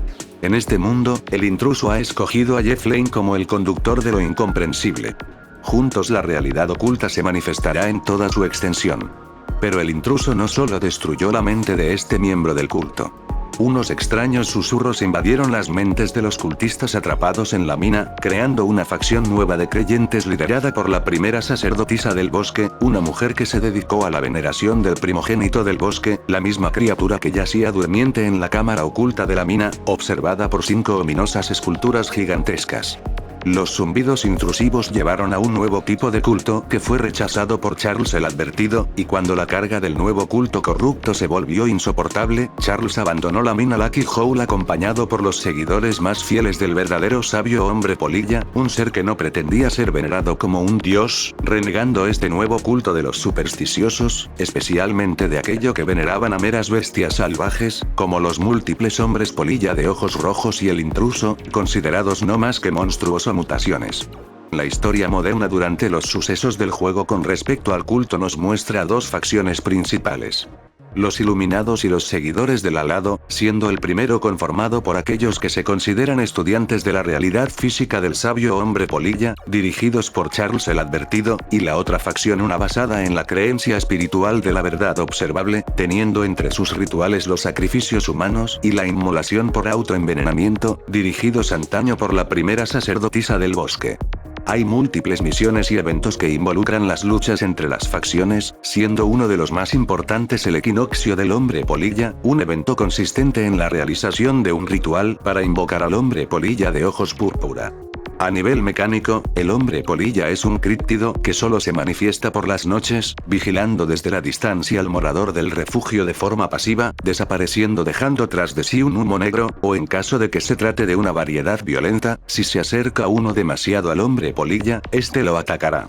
En este mundo, el intruso ha escogido a Jeff Lane como el conductor de lo incomprensible. Juntos la realidad oculta se manifestará en toda su extensión. Pero el intruso no solo destruyó la mente de este miembro del culto. Unos extraños susurros invadieron las mentes de los cultistas atrapados en la mina, creando una facción nueva de creyentes liderada por la primera sacerdotisa del bosque, una mujer que se dedicó a la veneración del primogénito del bosque, la misma criatura que yacía durmiente en la cámara oculta de la mina, observada por 5 ominosas esculturas gigantescas. Los zumbidos intrusivos llevaron a un nuevo tipo de culto que fue rechazado por Charles el Advertido, y cuando la carga del nuevo culto corrupto se volvió insoportable, Charles abandonó la mina Lucky Hole acompañado por los seguidores más fieles del verdadero sabio hombre polilla, un ser que no pretendía ser venerado como un dios, renegando este nuevo culto de los supersticiosos, especialmente de aquello que veneraban a meras bestias salvajes, como los múltiples hombres polilla de ojos rojos y el intruso, considerados no más que monstruos o mutaciones. La historia moderna durante los sucesos del juego con respecto al culto nos muestra dos facciones principales. Los iluminados y los seguidores del alado, siendo el primero conformado por aquellos que se consideran estudiantes de la realidad física del sabio hombre polilla, dirigidos por Charles el Advertido, y la otra facción una basada en la creencia espiritual de la verdad observable, teniendo entre sus rituales los sacrificios humanos y la inmolación por autoenvenenamiento, dirigidos antaño por la primera sacerdotisa del bosque. Hay múltiples misiones y eventos que involucran las luchas entre las facciones, siendo uno de los más importantes el equinoccio del hombre polilla, un evento consistente en la realización de un ritual para invocar al hombre polilla de ojos púrpura. A nivel mecánico, el hombre polilla es un críptido que solo se manifiesta por las noches, vigilando desde la distancia al morador del refugio de forma pasiva, desapareciendo dejando tras de sí un humo negro, o en caso de que se trate de una variedad violenta, si se acerca uno demasiado al hombre polilla, este lo atacará.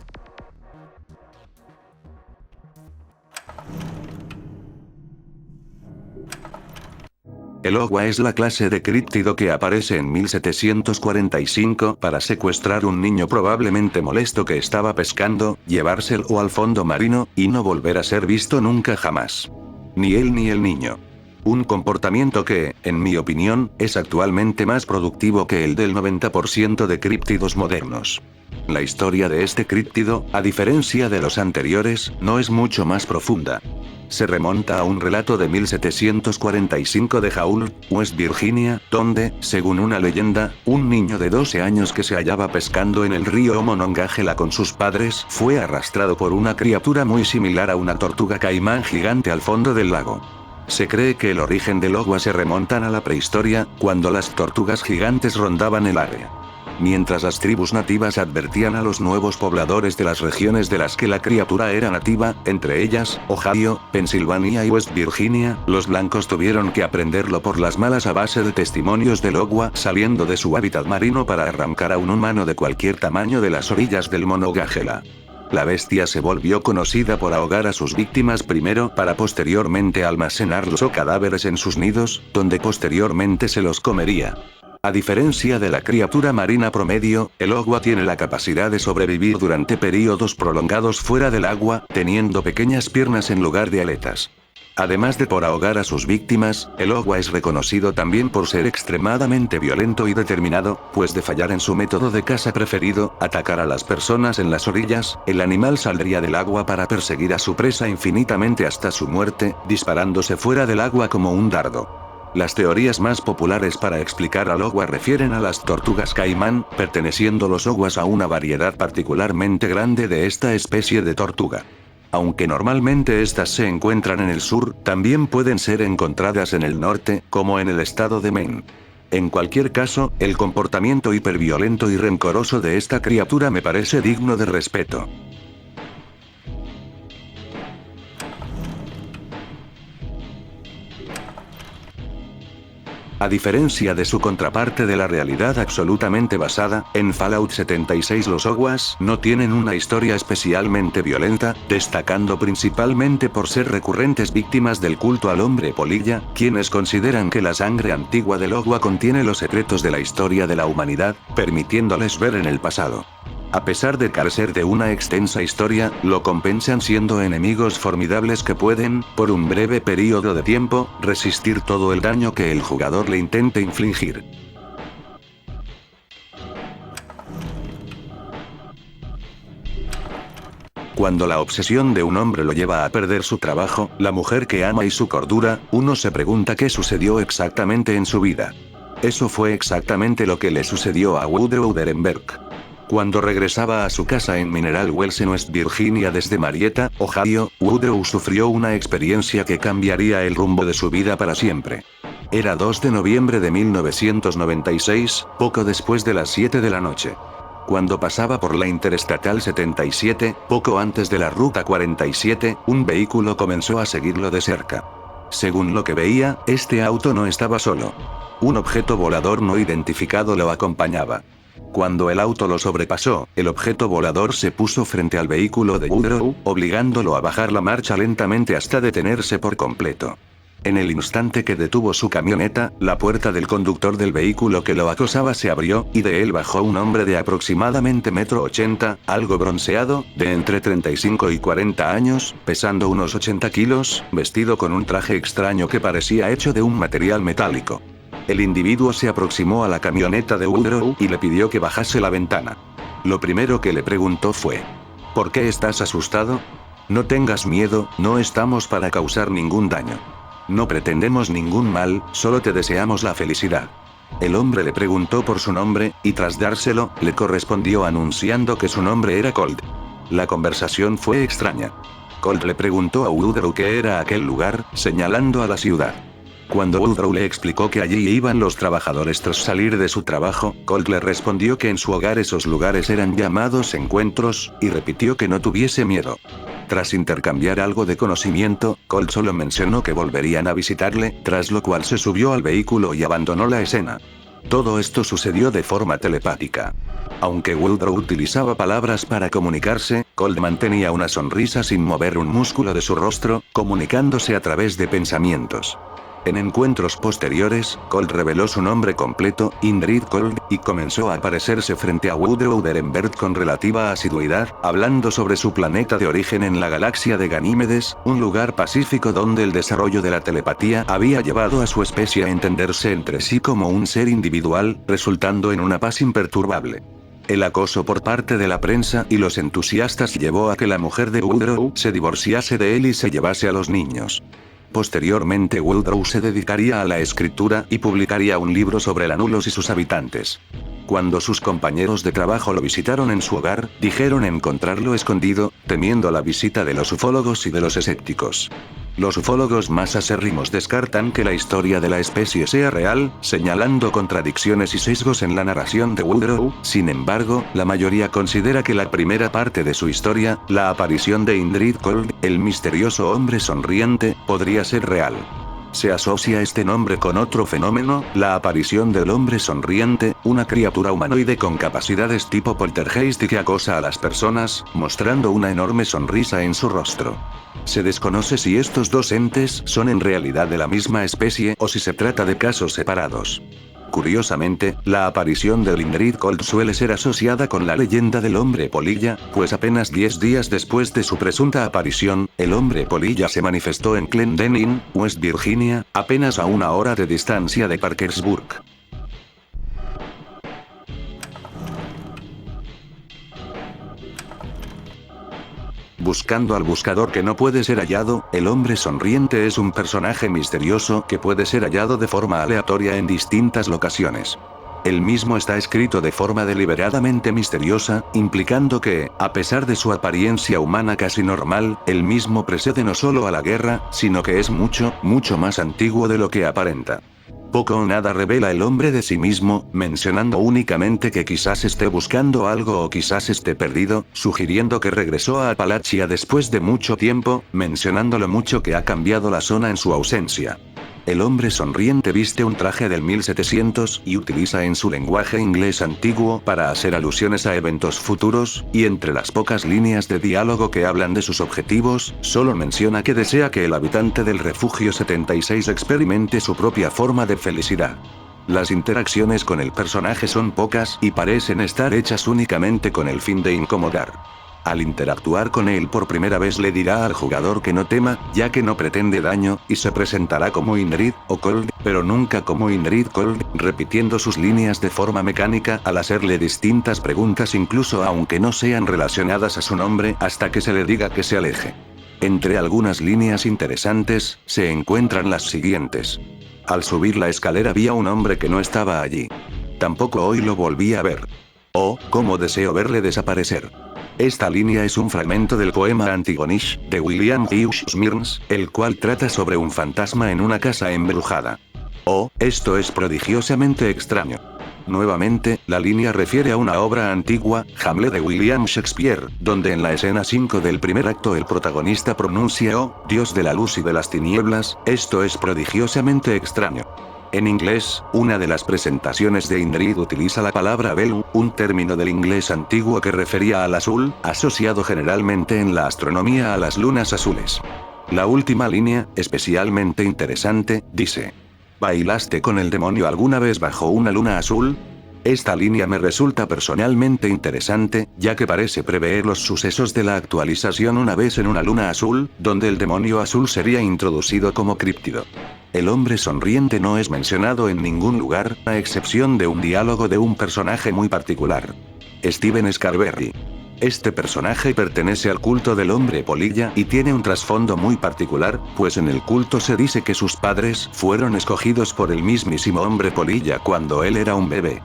El Ogua es la clase de críptido que aparece en 1745 para secuestrar un niño probablemente molesto que estaba pescando, llevárselo al fondo marino, y no volver a ser visto nunca jamás. Ni él ni el niño. Un comportamiento que, en mi opinión, es actualmente más productivo que el del 90% de críptidos modernos. La historia de este críptido, a diferencia de los anteriores, no es mucho más profunda. Se remonta a un relato de 1745 de Howell, West Virginia, donde, según una leyenda, un niño de 12 años que se hallaba pescando en el río Monongahela con sus padres fue arrastrado por una criatura muy similar a una tortuga caimán gigante al fondo del lago. Se cree que el origen del Ogua se remontan a la prehistoria, cuando las tortugas gigantes rondaban el área. Mientras las tribus nativas advertían a los nuevos pobladores de las regiones de las que la criatura era nativa, entre ellas, Ohio, Pensilvania y West Virginia, los blancos tuvieron que aprenderlo por las malas a base de testimonios del Ogua saliendo de su hábitat marino para arrancar a un humano de cualquier tamaño de las orillas del Monongahela. La bestia se volvió conocida por ahogar a sus víctimas primero para posteriormente almacenar los cadáveres en sus nidos, donde posteriormente se los comería. A diferencia de la criatura marina promedio, el Ogua tiene la capacidad de sobrevivir durante períodos prolongados fuera del agua, teniendo pequeñas piernas en lugar de aletas. Además de por ahogar a sus víctimas, el Ogua es reconocido también por ser extremadamente violento y determinado, pues de fallar en su método de caza preferido, atacar a las personas en las orillas, el animal saldría del agua para perseguir a su presa infinitamente hasta su muerte, disparándose fuera del agua como un dardo. Las teorías más populares para explicar al Ogua refieren a las tortugas caimán, perteneciendo los Oguas a una variedad particularmente grande de esta especie de tortuga. Aunque normalmente estas se encuentran en el sur, también pueden ser encontradas en el norte, como en el estado de Maine. En cualquier caso, el comportamiento hiperviolento y rencoroso de esta criatura me parece digno de respeto. A diferencia de su contraparte de la realidad absolutamente basada en Fallout 76, los Oguas no tienen una historia especialmente violenta, destacando principalmente por ser recurrentes víctimas del culto al hombre polilla, quienes consideran que la sangre antigua del Ogua contiene los secretos de la historia de la humanidad, permitiéndoles ver en el pasado. A pesar de carecer de una extensa historia, lo compensan siendo enemigos formidables que pueden, por un breve periodo de tiempo, resistir todo el daño que el jugador le intente infligir. Cuando la obsesión de un hombre lo lleva a perder su trabajo, la mujer que ama y su cordura, uno se pregunta qué sucedió exactamente en su vida. Eso fue exactamente lo que le sucedió a Woodrow Derenberg. Cuando regresaba a su casa en Mineral Wells en West Virginia desde Marietta, Ohio, Woodrow sufrió una experiencia que cambiaría el rumbo de su vida para siempre. Era 2 de noviembre de 1996, poco después de las 7 de la noche. Cuando pasaba por la Interestatal 77, poco antes de la Ruta 47, un vehículo comenzó a seguirlo de cerca. Según lo que veía, este auto no estaba solo. Un objeto volador no identificado lo acompañaba. Cuando el auto lo sobrepasó, el objeto volador se puso frente al vehículo de Woodrow, obligándolo a bajar la marcha lentamente hasta detenerse por completo. En el instante que detuvo su camioneta, la puerta del conductor del vehículo que lo acosaba se abrió, y de él bajó un hombre de aproximadamente 1,80 m, algo bronceado, de entre 35 y 40 años, pesando unos 80 kilos, vestido con un traje extraño que parecía hecho de un material metálico. El individuo se aproximó a la camioneta de Woodrow y le pidió que bajase la ventana. Lo primero que le preguntó fue: ¿por qué estás asustado? No tengas miedo, no estamos para causar ningún daño. No pretendemos ningún mal, solo te deseamos la felicidad. El hombre le preguntó por su nombre, y tras dárselo, le correspondió anunciando que su nombre era Colt. La conversación fue extraña. Colt le preguntó a Woodrow qué era aquel lugar, señalando a la ciudad. Cuando Woodrow le explicó que allí iban los trabajadores tras salir de su trabajo, Colt le respondió que en su hogar esos lugares eran llamados encuentros, y repitió que no tuviese miedo. Tras intercambiar algo de conocimiento, Colt solo mencionó que volverían a visitarle, tras lo cual se subió al vehículo y abandonó la escena. Todo esto sucedió de forma telepática. Aunque Woodrow utilizaba palabras para comunicarse, Colt mantenía una sonrisa sin mover un músculo de su rostro, comunicándose a través de pensamientos. En encuentros posteriores, Colt reveló su nombre completo, Indrid Colt, y comenzó a aparecerse frente a Woodrow Derenberg con relativa asiduidad, hablando sobre su planeta de origen en la galaxia de Ganímedes, un lugar pacífico donde el desarrollo de la telepatía había llevado a su especie a entenderse entre sí como un ser individual, resultando en una paz imperturbable. El acoso por parte de la prensa y los entusiastas llevó a que la mujer de Woodrow se divorciase de él y se llevase a los niños. Posteriormente Woodrow se dedicaría a la escritura y publicaría un libro sobre Lanulos y sus habitantes. Cuando sus compañeros de trabajo lo visitaron en su hogar, dijeron encontrarlo escondido, temiendo la visita de los ufólogos y de los escépticos. Los ufólogos más acérrimos descartan que la historia de la especie sea real, señalando contradicciones y sesgos en la narración de Woodrow. Sin embargo, la mayoría considera que la primera parte de su historia, la aparición de Indrid Colt, el misterioso hombre sonriente, podría ser real. Se asocia este nombre con otro fenómeno, la aparición del hombre sonriente, una criatura humanoide con capacidades tipo poltergeist y que acosa a las personas, mostrando una enorme sonrisa en su rostro. Se desconoce si estos dos entes son en realidad de la misma especie o si se trata de casos separados. Curiosamente, la aparición de Indrid Colt suele ser asociada con la leyenda del hombre polilla, pues apenas 10 días después de su presunta aparición, el hombre polilla se manifestó en Clendenin, West Virginia, apenas a 1 hora de distancia de Parkersburg. Buscando al buscador que no puede ser hallado, el hombre sonriente es un personaje misterioso que puede ser hallado de forma aleatoria en distintas locaciones. El mismo está escrito de forma deliberadamente misteriosa, implicando que, a pesar de su apariencia humana casi normal, el mismo precede no solo a la guerra, sino que es mucho, mucho más antiguo de lo que aparenta. Poco o nada revela el hombre de sí mismo, mencionando únicamente que quizás esté buscando algo o quizás esté perdido, sugiriendo que regresó a Appalachia después de mucho tiempo, mencionando lo mucho que ha cambiado la zona en su ausencia. El hombre sonriente viste un traje del 1700 y utiliza en su lenguaje inglés antiguo para hacer alusiones a eventos futuros, y entre las pocas líneas de diálogo que hablan de sus objetivos, solo menciona que desea que el habitante del refugio 76 experimente su propia forma de felicidad. Las interacciones con el personaje son pocas y parecen estar hechas únicamente con el fin de incomodar. Al interactuar con él por primera vez le dirá al jugador que no tema, ya que no pretende daño, y se presentará como Inrid, o Cold, pero nunca como Inrid Cold, repitiendo sus líneas de forma mecánica al hacerle distintas preguntas incluso aunque no sean relacionadas a su nombre hasta que se le diga que se aleje. Entre algunas líneas interesantes, se encuentran las siguientes. Al subir la escalera vi a un hombre que no estaba allí. Tampoco hoy lo volví a ver. Oh, cómo deseo verle desaparecer. Esta línea es un fragmento del poema Antigonish, de William Hughes Mearns, el cual trata sobre un fantasma en una casa embrujada. Oh, esto es prodigiosamente extraño. Nuevamente, la línea refiere a una obra antigua, Hamlet de William Shakespeare, donde en la escena 5 del primer acto el protagonista pronuncia «Oh, Dios de la luz y de las tinieblas, esto es prodigiosamente extraño». En inglés, una de las presentaciones de Inrid utiliza la palabra velu, un término del inglés antiguo que refería al azul, asociado generalmente en la astronomía a las lunas azules. La última línea, especialmente interesante, dice: ¿bailaste con el demonio alguna vez bajo una luna azul? Esta línea me resulta personalmente interesante, ya que parece prever los sucesos de la actualización una vez en una luna azul, donde el demonio azul sería introducido como críptido. El hombre sonriente no es mencionado en ningún lugar, a excepción de un diálogo de un personaje muy particular. Stephen Scarberry. Este personaje pertenece al culto del hombre polilla y tiene un trasfondo muy particular, pues en el culto se dice que sus padres fueron escogidos por el mismísimo hombre polilla cuando él era un bebé.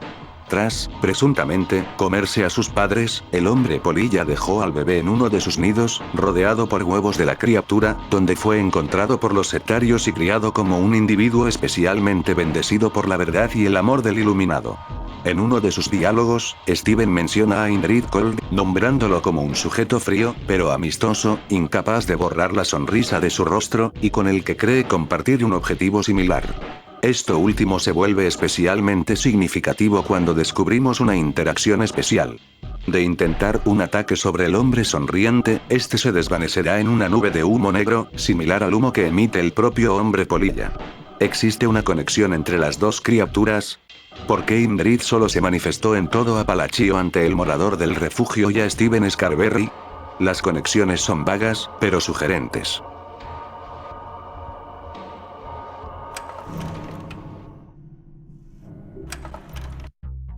Tras, presuntamente, comerse a sus padres, el hombre polilla dejó al bebé en uno de sus nidos, rodeado por huevos de la criatura, donde fue encontrado por los sectarios y criado como un individuo especialmente bendecido por la verdad y el amor del iluminado. En uno de sus diálogos, Steven menciona a Inrid Cold, nombrándolo como un sujeto frío, pero amistoso, incapaz de borrar la sonrisa de su rostro, y con el que cree compartir un objetivo similar. Esto último se vuelve especialmente significativo cuando descubrimos una interacción especial. De intentar un ataque sobre el hombre sonriente, este se desvanecerá en una nube de humo negro, similar al humo que emite el propio hombre polilla. ¿Existe una conexión entre las dos criaturas? ¿Por qué Inrid solo se manifestó en todo Apalachio ante el morador del refugio y a Stephen Scarberry? Las conexiones son vagas, pero sugerentes.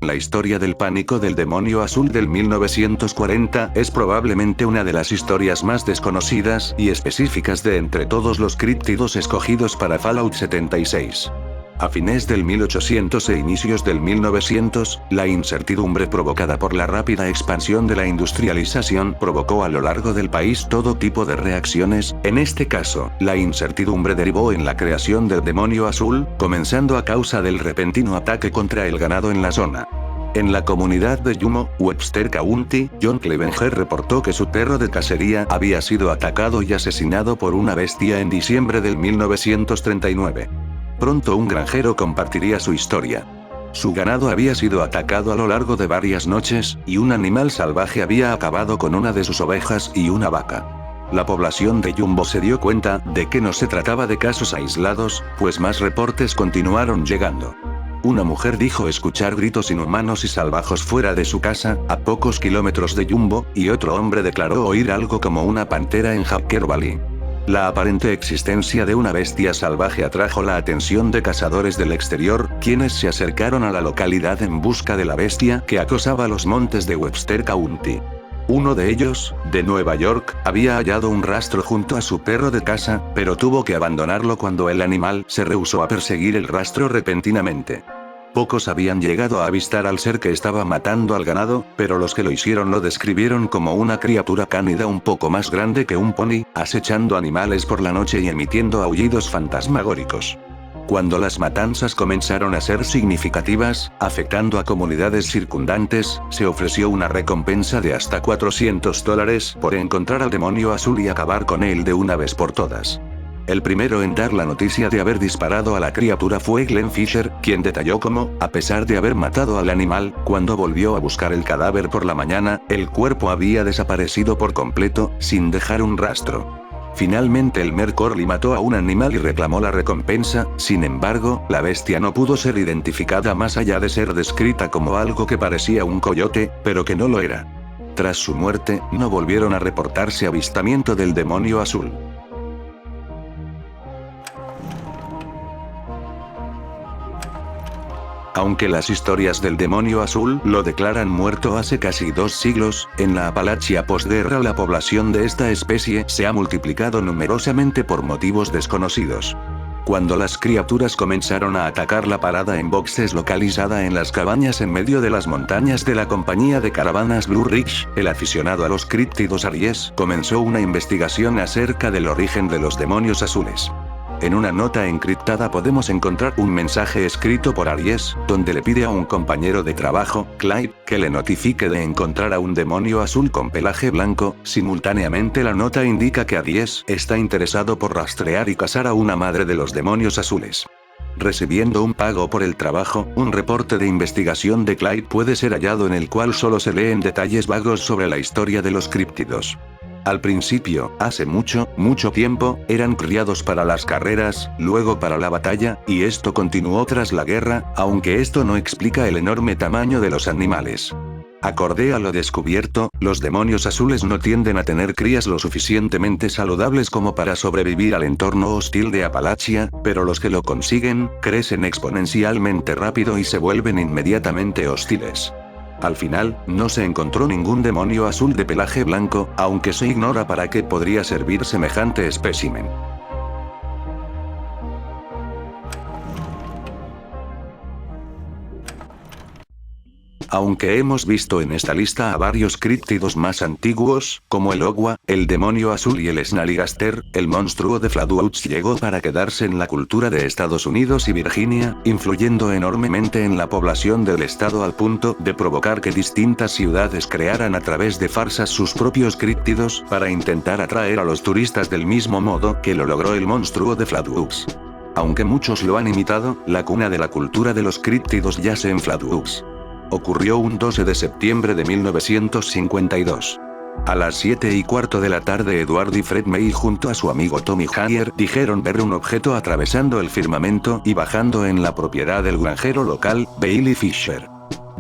La historia del pánico del demonio azul del 1940 es probablemente una de las historias más desconocidas y específicas de entre todos los críptidos escogidos para Fallout 76. A fines del 1800 e inicios del 1900, la incertidumbre provocada por la rápida expansión de la industrialización provocó a lo largo del país todo tipo de reacciones. En este caso, la incertidumbre derivó en la creación del demonio azul, comenzando a causa del repentino ataque contra el ganado en la zona. En la comunidad de Yumo, Webster County, John Clevenger reportó que su perro de cacería había sido atacado y asesinado por una bestia en diciembre del 1939. Pronto un granjero compartiría su historia. Su ganado había sido atacado a lo largo de varias noches, y un animal salvaje había acabado con una de sus ovejas y una vaca. La población de Jumbo se dio cuenta de que no se trataba de casos aislados, pues más reportes continuaron llegando. Una mujer dijo escuchar gritos inhumanos y salvajes fuera de su casa, a pocos kilómetros de Jumbo, y otro hombre declaró oír algo como una pantera en Hacker Valley. La aparente existencia de una bestia salvaje atrajo la atención de cazadores del exterior, quienes se acercaron a la localidad en busca de la bestia que acosaba los montes de Webster County. Uno de ellos, de Nueva York, había hallado un rastro junto a su perro de caza, pero tuvo que abandonarlo cuando el animal se rehusó a perseguir el rastro repentinamente. Pocos habían llegado a avistar al ser que estaba matando al ganado, pero los que lo hicieron lo describieron como una criatura cánida un poco más grande que un pony, acechando animales por la noche y emitiendo aullidos fantasmagóricos. Cuando las matanzas comenzaron a ser significativas, afectando a comunidades circundantes, se ofreció una recompensa de hasta $400 por encontrar al demonio azul y acabar con él de una vez por todas. El primero en dar la noticia de haber disparado a la criatura fue Glenn Fisher, quien detalló cómo, a pesar de haber matado al animal, cuando volvió a buscar el cadáver por la mañana, el cuerpo había desaparecido por completo, sin dejar un rastro. Finalmente el Mer Corley mató a un animal y reclamó la recompensa, sin embargo, la bestia no pudo ser identificada más allá de ser descrita como algo que parecía un coyote, pero que no lo era. Tras su muerte, no volvieron a reportarse avistamiento del demonio azul. Aunque las historias del demonio azul lo declaran muerto hace casi 2 siglos, en la Appalachia posguerra la población de esta especie se ha multiplicado numerosamente por motivos desconocidos. Cuando las criaturas comenzaron a atacar la parada en boxes localizada en las cabañas en medio de las montañas de la compañía de caravanas Blue Ridge, el aficionado a los críptidos Aries comenzó una investigación acerca del origen de los demonios azules. En una nota encriptada podemos encontrar un mensaje escrito por Aries, donde le pide a un compañero de trabajo, Clyde, que le notifique de encontrar a un demonio azul con pelaje blanco. Simultáneamente la nota indica que Aries está interesado por rastrear y cazar a una madre de los demonios azules. Recibiendo un pago por el trabajo, un reporte de investigación de Clyde puede ser hallado en el cual solo se leen detalles vagos sobre la historia de los críptidos. Al principio, hace mucho tiempo, eran criados para las carreras, luego para la batalla, y esto continuó tras la guerra, aunque esto no explica el enorme tamaño de los animales. Acorde a lo descubierto, los demonios azules no tienden a tener crías lo suficientemente saludables como para sobrevivir al entorno hostil de Appalachia, pero los que lo consiguen, crecen exponencialmente rápido y se vuelven inmediatamente hostiles. Al final, no se encontró ningún demonio azul de pelaje blanco, aunque se ignora para qué podría servir semejante espécimen. Aunque hemos visto en esta lista a varios críptidos más antiguos, como el Ogwa, el demonio azul y el Snallygaster, el monstruo de Flatwoods llegó para quedarse en la cultura de Estados Unidos y Virginia, influyendo enormemente en la población del estado al punto de provocar que distintas ciudades crearan a través de farsas sus propios críptidos para intentar atraer a los turistas del mismo modo que lo logró el monstruo de Flatwoods. Aunque muchos lo han imitado, la cuna de la cultura de los críptidos yace en Flatwoods. Ocurrió un 12 de septiembre de 1952. A las 7:15 de la tarde Edward y Fred May junto a su amigo Tommy Hayer dijeron ver un objeto atravesando el firmamento y bajando en la propiedad del granjero local, Bailey Fisher.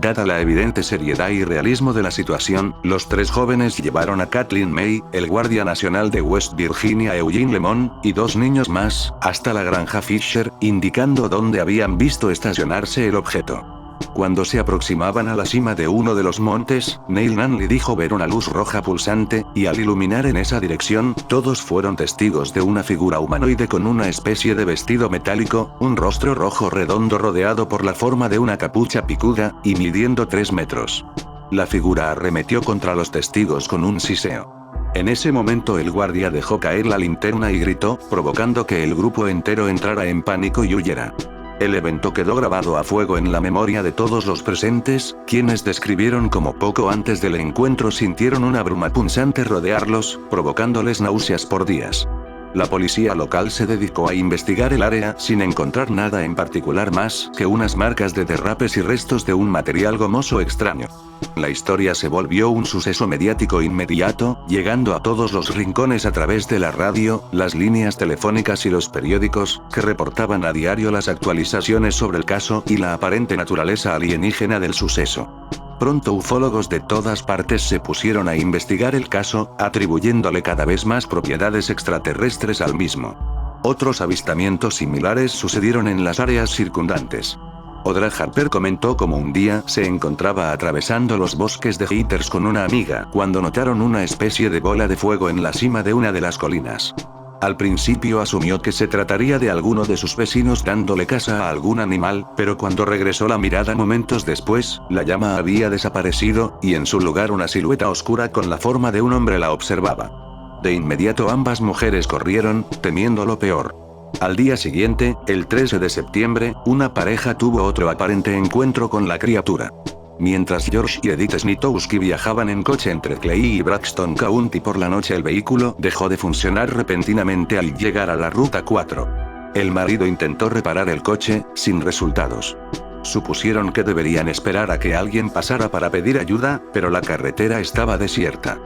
Dada la evidente seriedad y realismo de la situación, los 3 jóvenes llevaron a Kathleen May, el guardia nacional de West Virginia Eugene Lemon, y 2 niños más, hasta la granja Fisher, indicando dónde habían visto estacionarse el objeto. Cuando se aproximaban a la cima de uno de los montes, Neil Nanley dijo ver una luz roja pulsante, y al iluminar en esa dirección, todos fueron testigos de una figura humanoide con una especie de vestido metálico, un rostro rojo redondo rodeado por la forma de una capucha picuda, y midiendo 3 metros. La figura arremetió contra los testigos con un siseo. En ese momento el guardia dejó caer la linterna y gritó, provocando que el grupo entero entrara en pánico y huyera. El evento quedó grabado a fuego en la memoria de todos los presentes, quienes describieron como poco antes del encuentro sintieron una bruma punzante rodearlos, provocándoles náuseas por días. La policía local se dedicó a investigar el área sin encontrar nada en particular más que unas marcas de derrapes y restos de un material gomoso extraño. La historia se volvió un suceso mediático inmediato, llegando a todos los rincones a través de la radio, las líneas telefónicas y los periódicos, que reportaban a diario las actualizaciones sobre el caso y la aparente naturaleza alienígena del suceso. Pronto ufólogos de todas partes se pusieron a investigar el caso, atribuyéndole cada vez más propiedades extraterrestres al mismo. Otros avistamientos similares sucedieron en las áreas circundantes. Audra Harper comentó cómo un día se encontraba atravesando los bosques de Heathers con una amiga cuando notaron una especie de bola de fuego en la cima de una de las colinas. Al principio asumió que se trataría de alguno de sus vecinos dándole caza a algún animal, pero cuando regresó la mirada momentos después, la llama había desaparecido, y en su lugar una silueta oscura con la forma de un hombre la observaba. De inmediato ambas mujeres corrieron, temiendo lo peor. Al día siguiente, el 13 de septiembre, una pareja tuvo otro aparente encuentro con la criatura. Mientras George y Edith Snitowski viajaban en coche entre Clay y Braxton County por la noche, el vehículo dejó de funcionar repentinamente al llegar a la Ruta 4. El marido intentó reparar el coche, sin resultados. Supusieron que deberían esperar a que alguien pasara para pedir ayuda, pero la carretera estaba desierta.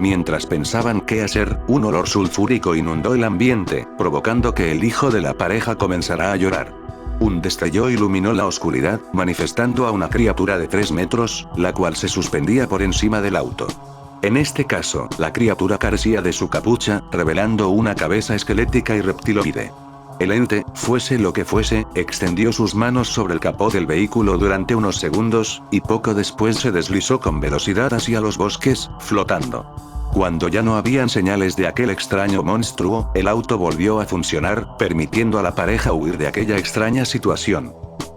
Mientras pensaban qué hacer, un olor sulfúrico inundó el ambiente, provocando que el hijo de la pareja comenzara a llorar. Un destello iluminó la oscuridad, manifestando a una criatura de 3 metros, la cual se suspendía por encima del auto. En este caso, la criatura carecía de su capucha, revelando una cabeza esquelética y reptiloide. El ente, fuese lo que fuese, extendió sus manos sobre el capó del vehículo durante unos segundos, y poco después se deslizó con velocidad hacia los bosques, flotando. Cuando ya no habían señales de aquel extraño monstruo, el auto volvió a funcionar, permitiendo a la pareja huir de aquella extraña situación.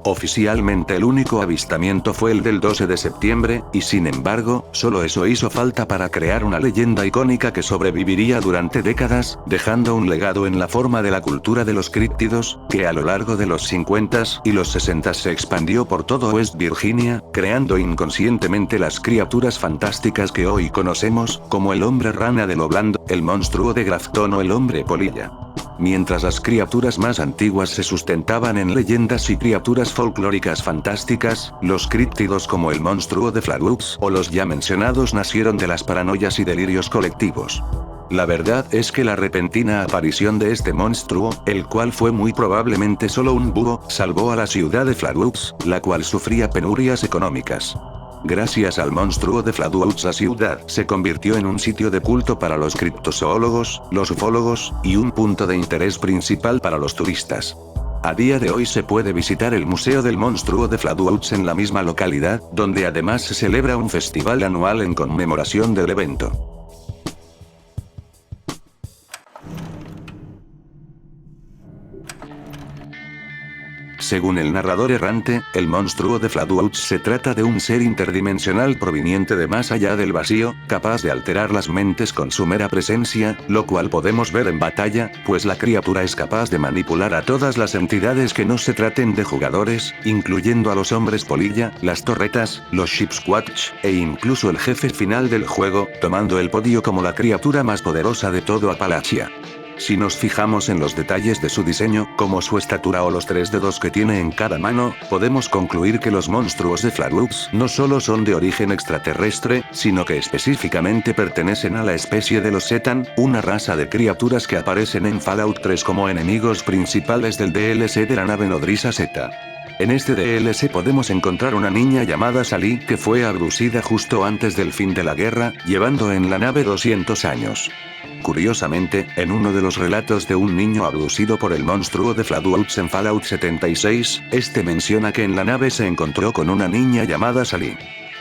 Oficialmente el único avistamiento fue el del 12 de septiembre, y sin embargo, solo eso hizo falta para crear una leyenda icónica que sobreviviría durante décadas, dejando un legado en la forma de la cultura de los críptidos, que a lo largo de los 50s y los 60s se expandió por todo West Virginia, creando inconscientemente las criaturas fantásticas que hoy conocemos, como el hombre rana de lo blando, el monstruo de Grafton o el hombre polilla. Mientras las criaturas más antiguas se sustentaban en leyendas y criaturas folclóricas fantásticas, los críptidos como el monstruo de Flatwoods o los ya mencionados nacieron de las paranoias y delirios colectivos. La verdad es que la repentina aparición de este monstruo, el cual fue muy probablemente solo un búho, salvó a la ciudad de Flatwoods, la cual sufría penurias económicas. Gracias al monstruo de Flatwoods la ciudad se convirtió en un sitio de culto para los criptozoólogos, los ufólogos, y un punto de interés principal para los turistas. A día de hoy se puede visitar el Museo del Monstruo de Flatwoods en la misma localidad, donde además se celebra un festival anual en conmemoración del evento. Según el narrador errante, el monstruo de Flatwoods se trata de un ser interdimensional proveniente de más allá del vacío, capaz de alterar las mentes con su mera presencia, lo cual podemos ver en batalla, pues la criatura es capaz de manipular a todas las entidades que no se traten de jugadores, incluyendo a los hombres polilla, las torretas, los Shipsquatch, e incluso el jefe final del juego, tomando el podio como la criatura más poderosa de todo Appalachia. Si nos fijamos en los detalles de su diseño, como su estatura o los 3 dedos que tiene en cada mano, podemos concluir que los monstruos de Flatwoods no solo son de origen extraterrestre, sino que específicamente pertenecen a la especie de los Zetan, una raza de criaturas que aparecen en Fallout 3 como enemigos principales del DLC de la nave nodriza Zeta. En este DLC podemos encontrar una niña llamada Sally que fue abducida justo antes del fin de la guerra, llevando en la nave 200 años. Curiosamente, en uno de los relatos de un niño abducido por el monstruo de Flatwoods en Fallout 76, este menciona que en la nave se encontró con una niña llamada Sally.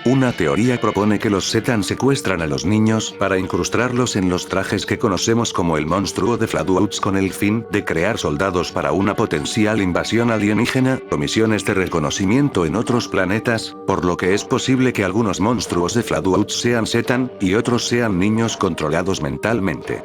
Una teoría propone que los Zetan secuestran a los niños para incrustarlos en los trajes que conocemos como el monstruo de Flatwoods con el fin de crear soldados para una potencial invasión alienígena, o misiones de reconocimiento en otros planetas, por lo que es posible que algunos monstruos de Flatwoods sean Zetan, y otros sean niños controlados mentalmente.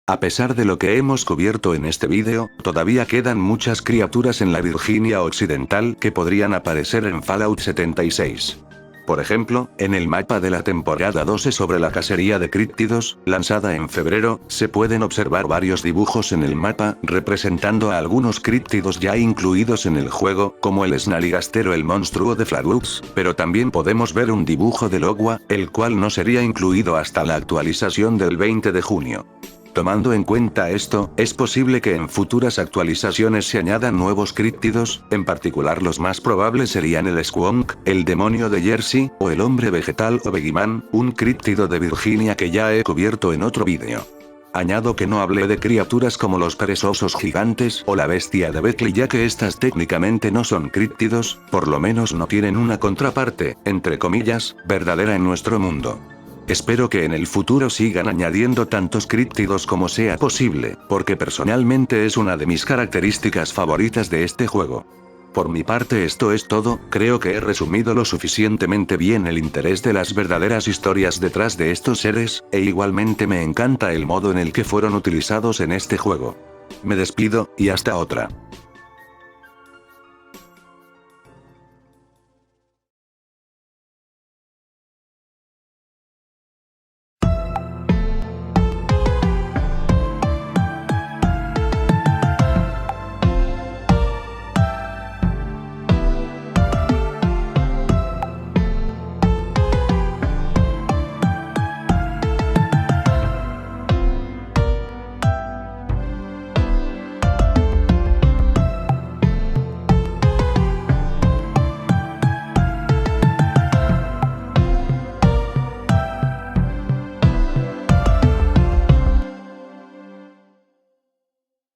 A pesar de lo que hemos cubierto en este vídeo, todavía quedan muchas criaturas en la Virginia Occidental que podrían aparecer en Fallout 76. Por ejemplo, en el mapa de la temporada 12 sobre la cacería de críptidos, lanzada en febrero, se pueden observar varios dibujos en el mapa, representando a algunos críptidos ya incluidos en el juego, como el Snalligastero el monstruo de Flatwoods, pero también podemos ver un dibujo del Ogwa, el cual no sería incluido hasta la actualización del 20 de junio. Tomando en cuenta esto, es posible que en futuras actualizaciones se añadan nuevos críptidos, en particular los más probables serían el Squonk, el demonio de Jersey, o el hombre vegetal o Vegiman, un críptido de Virginia que ya he cubierto en otro vídeo. Añado que no hablé de criaturas como los perezosos gigantes o la bestia de Beckley, ya que estas técnicamente no son críptidos, por lo menos no tienen una contraparte, entre comillas, verdadera en nuestro mundo. Espero que en el futuro sigan añadiendo tantos críptidos como sea posible, porque personalmente es una de mis características favoritas de este juego. Por mi parte esto es todo, creo que he resumido lo suficientemente bien el interés de las verdaderas historias detrás de estos seres, e igualmente me encanta el modo en el que fueron utilizados en este juego. Me despido, y hasta otra.